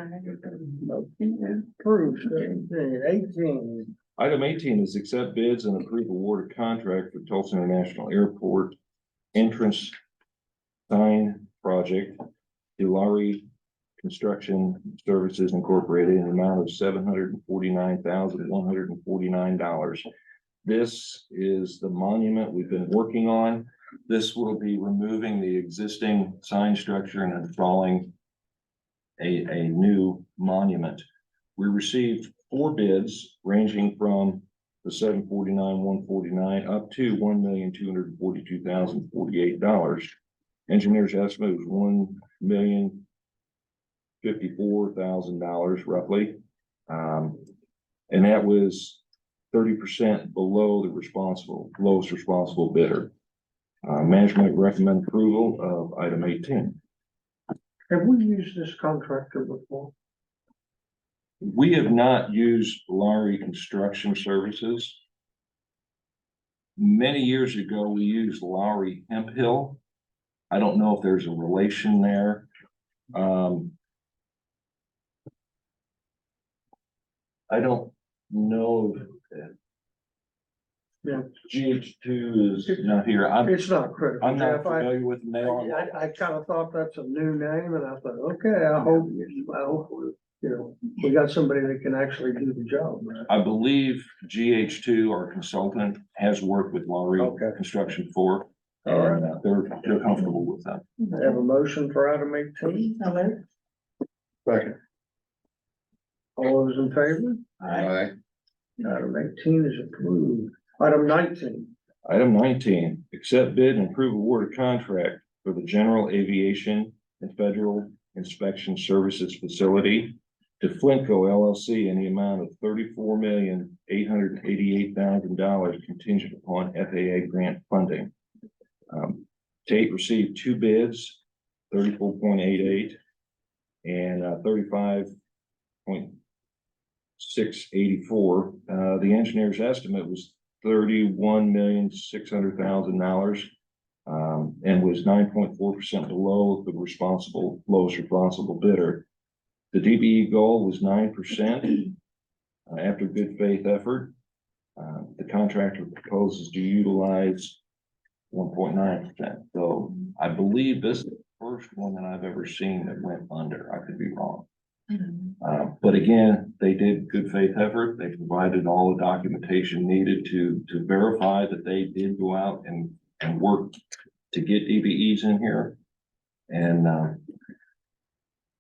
Motion approved. 17, 18. Item 18 is accept bids and approve award of contract for Tulsa International Airport entrance sign project, Dulari Construction Services Incorporated, in an amount of $749,149. This is the monument we've been working on. This will be removing the existing sign structure and installing a new monument. We received 4 bids ranging from the $749,149 up to $1,242,048. Engineer's estimate was $1,054,000 roughly. And that was 30% below the lowest responsible bidder. Management recommend approval of item 18. Have we used this contractor before? We have not used Lowry Construction Services. Many years ago, we used Lowry Hemp Hill. I don't know if there's a relation there. I don't know if Yeah. GH2 is not here. It's not critical. I'm not Jeff. I familiar with them. They are. I kind of thought that's a new name and I thought, okay, I hope, you know, we got somebody that can actually do the job, right? I believe GH2, our consultant, has worked with Lowry Okay. Construction for, All right. and they're comfortable with them. I have a motion for item 18. So moved. Second. All those in favor? Aye. Item 18 is approved. Item 19. Item 19, accept bid and approve award of contract for the General Aviation and Federal Inspection Services Facility to Flintco LLC in the amount of $34,888,000 contingent upon FAA grant funding. Tate received 2 bids, 34.88 and 35.684. The engineer's estimate was $31,600,000 and was 9.4% below the lowest responsible bidder. The DBE goal was 9% after good faith effort. The contractor proposes to utilize 1.9%. So I believe this is the first one that I've ever seen that went under. I could be wrong. But again, they did good faith effort. They provided all the documentation needed to verify that they did go out and work to get DBEs in here. And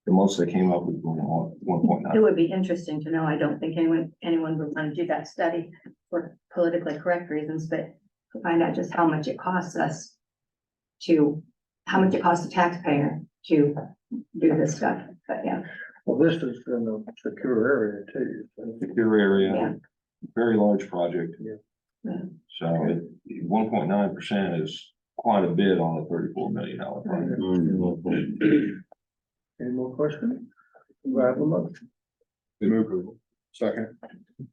the most they came up with was 1.9. It would be interesting to know. I don't think anyone would want to do that study for politically correct reasons, but to find out just how much it costs us how much it costs the taxpayer to do this stuff. But yeah. Well, this is in a secure area too. Secure area, Yeah. very large project. Yeah. Yeah. So 1.9% is quite a bit on a $34 million project. Any more questions? Do I have a motion? Move approval. Second.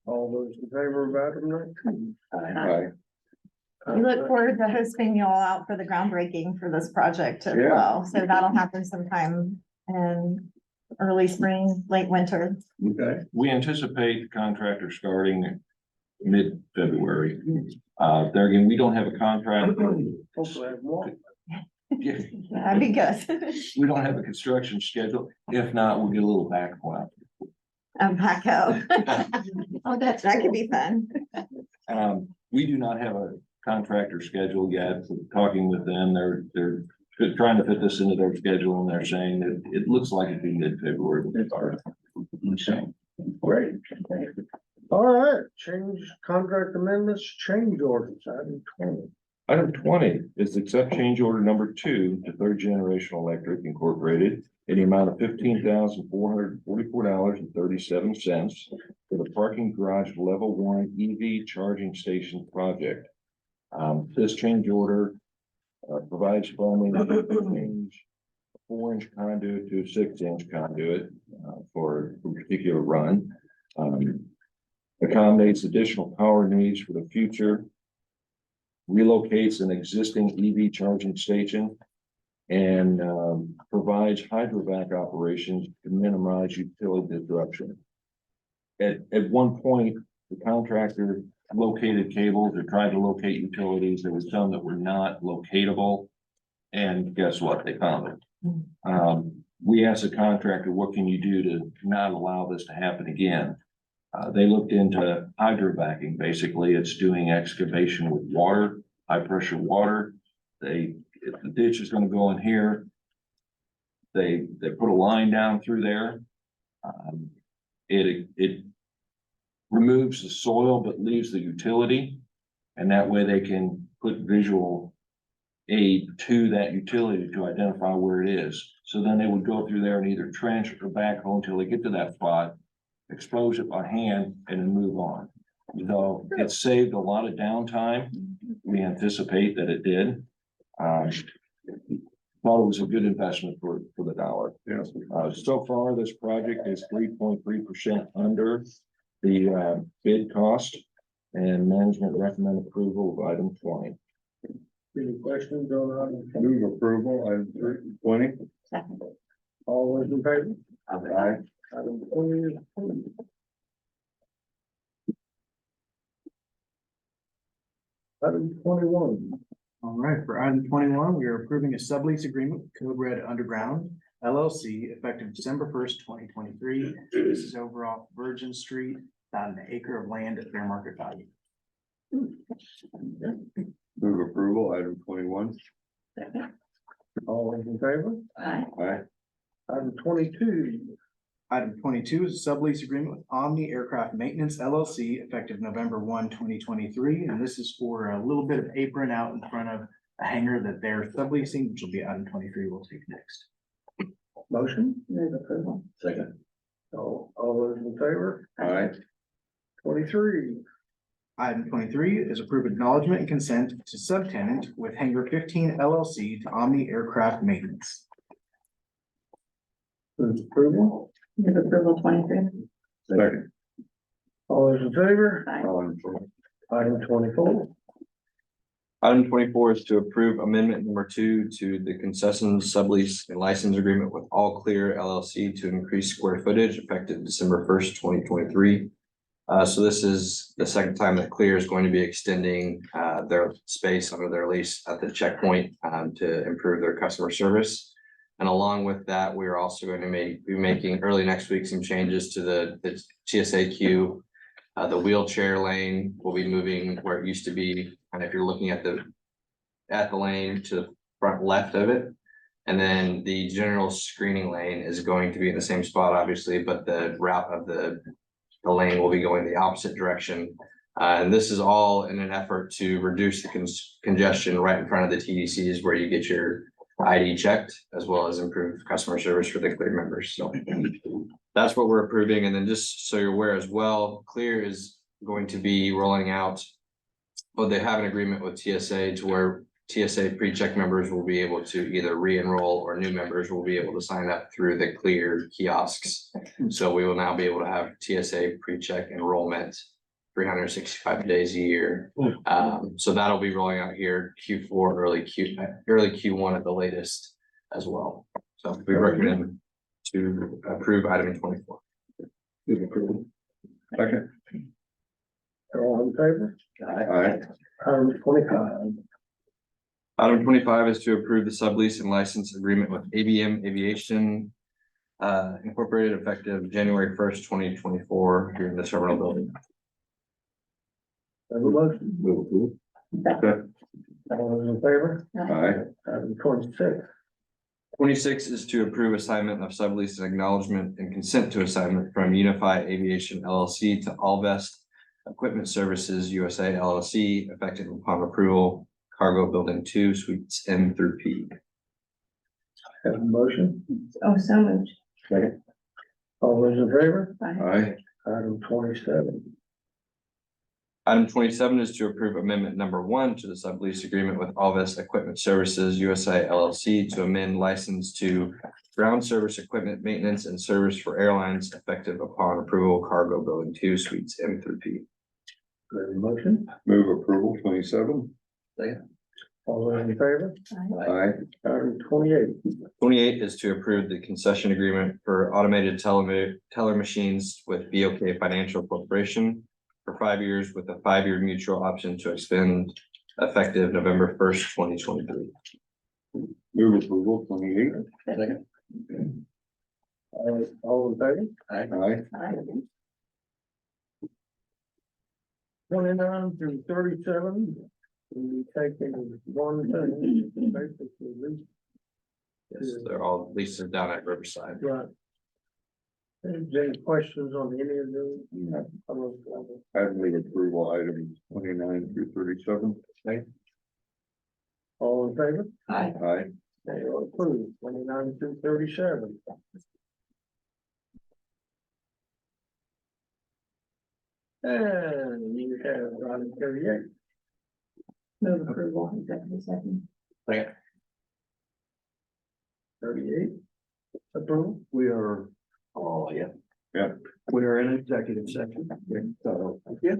All those in favor of item 19? Aye. We look forward to hosting you all out for the groundbreaking for this project as Yeah. well. So that'll happen sometime in early spring, late winter. Okay. We anticipate the contractor starting mid-February. There again, we don't have a contract. Hopefully I have more. That'd be good. We don't have a construction schedule. If not, we'll get a little backflap. Backhoe. Oh, that's. That could be fun. We do not have a contractor schedule yet. We're talking with them. They're trying to fit this into their schedule and they're saying that it looks like it'd be mid-February. when they start. So, Great. All right, change contract amendments, change orders, item 20. Item 20 is accept change order number 2 to Third Generation Electric Incorporated in the amount of $15,444.37 for the parking garage level 1 EV charging station project. This change order provides funding to change a 4-inch conduit to a 6-inch conduit for a particular run. Accommodates additional power needs for the future, relocates an existing EV charging station, and provides hydrovac operations to minimize utility disruption. At one point, the contractor located cables or tried to locate utilities. There was some that were not locatable. And guess what? They found it. We asked the contractor, what can you do to not allow this to happen again? They looked into hydrovacing. Basically, it's doing excavation with water, high pressure water. If the ditch is going to go in here, they put a line down through there. It removes the soil but leaves the utility. And that way they can put visual aid to that utility to identify where it is. So then they would go through there and either trench or backhoe until they get to that spot, expose it by hand and then move on. So it saved a lot of downtime. We anticipate that it did. Thought it was a good investment for the dollar. Yeah. So far, this project is 3.3% under the bid cost, and management recommend approval of item 20. Any questions on Move approval, item 20. Second. all those in favor? Aye. Item 20 is approved. Item 21. All right, for item 21, we are approving a sublease agreement with Code Red Underground LLC effective December 1st, 2023. This is over off Virgin Street, about an acre of land at fair market value. Move approval, item 21. Second. All those in favor? Aye. Aye. Item 22. Item 22 is a sublease agreement with Omni Aircraft Maintenance LLC effective November 1, 2023. And this is for a little bit of apron out in front of a hangar that they're subleasing, which will be item 23 we'll take next. Motion? Move approval. Second. All those in favor? Aye. 23. Item 23 is approved acknowledgement and consent to subtenant with Hangar 15 LLC to Omni Aircraft Maintenance. Move approval. Move approval 23. Second. All those in favor? Aye. All in favor? Item 24. Item 24 is to approve amendment number 2 to the concessions sublease and license agreement with All Clear LLC to increase square footage effective December 1st, 2023. So this is the second time that Clear is going to be extending their space under their lease at the checkpoint to improve their customer service. And along with that, we're also going to be making early next week some changes to the TSA queue. The wheelchair lane will be moving where it used to be, and if you're looking at the lane to the front left of it. And then the general screening lane is going to be in the same spot, obviously, but the route of the lane will be going the opposite direction. And this is all in an effort to reduce the congestion right in front of the TDCs where you get your ID checked, as well as improve customer service for the Clear members. So that's what we're approving. And then just so you're aware as well, Clear is going to be rolling out, well, they have an agreement with TSA to where TSA pre-check members will be able to either re-enroll or new members will be able to sign up through the Clear kiosks. So we will now be able to have TSA pre-check enrollment 365 days a year. So that'll be rolling out here Q4, early Q1 at the latest as well. So we recommend to approve item 24. Second. All in favor? Aye. Item 25. Item 25 is to approve the sublease and license agreement with ABM Aviation Incorporated effective January 1st, 2024 here in the terminal building. Have a motion? Move approval. Second. All those in favor? Aye. Item 26. 26 is to approve assignment of sublease and acknowledgement and consent to assignment from Unify Aviation LLC to Allvest Equipment Services USA LLC effective upon approval, Cargo Building 2, Suites M through P. Have a motion? Oh, so moved. Second. All those in favor? Aye. Item 27. Item 27 is to approve amendment number 1 to the sublease agreement with Allvest Equipment Services USA LLC to amend license to ground service equipment maintenance and service for airlines effective upon approval, Cargo Building 2, Suites M through P. Have a motion? Move approval 27. All those in favor? Aye. Item 28. 28 is to approve the concession agreement for automated teller machines with BOK Financial Corporation for 5 years with a 5-year mutual option to extend effective November 1st, 2023. Move approval 28. Second. All in favor? Aye. 29 through 37. We'll be taking one thing, basically. Yes, they're all leases down at Riverside. Right. Any questions on any of those? I'd move approval items 29 through 37. All in favor? Aye. They are approved, 29 through 37. And you have item 38. Move approval, executive session. 38. Approval. We are. Oh, yeah. We are in executive session. So, yeah.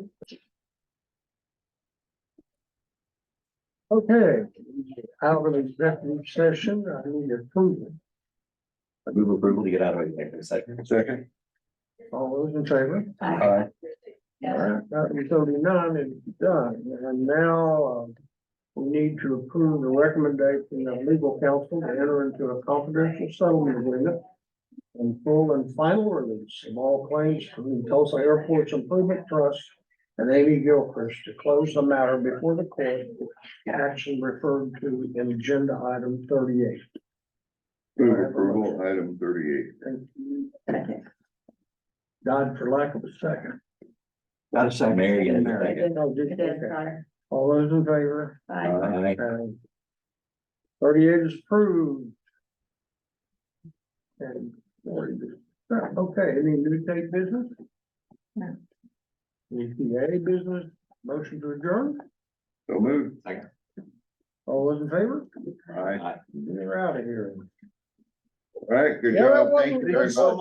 Okay, out of executive session, I need approval. I move approval to get out of executive session. Second. All those in favor? Aye. All right, item 39 is done, and now, we need to approve the recommendation of legal counsel to enter into a confidential settlement agreement and full and final release of all claims from the Tulsa Airports Improvement Trust and Amy Gilchrist to close the matter before the court, action referred to in agenda item 38. Move approval item 38. Thank you. Second. Died for lack of a second. Not a second. Mary, get it. Oh, did you? It is, Okay. Connor. All those in favor? Aye. Aye. 38 is approved. And 40 is- okay, any new take business? No. EPA business, motion to adjourn, So moved. all those in favor? Aye. You're out of here. All right, good Yeah, that job. wasn't Thank you good very so much.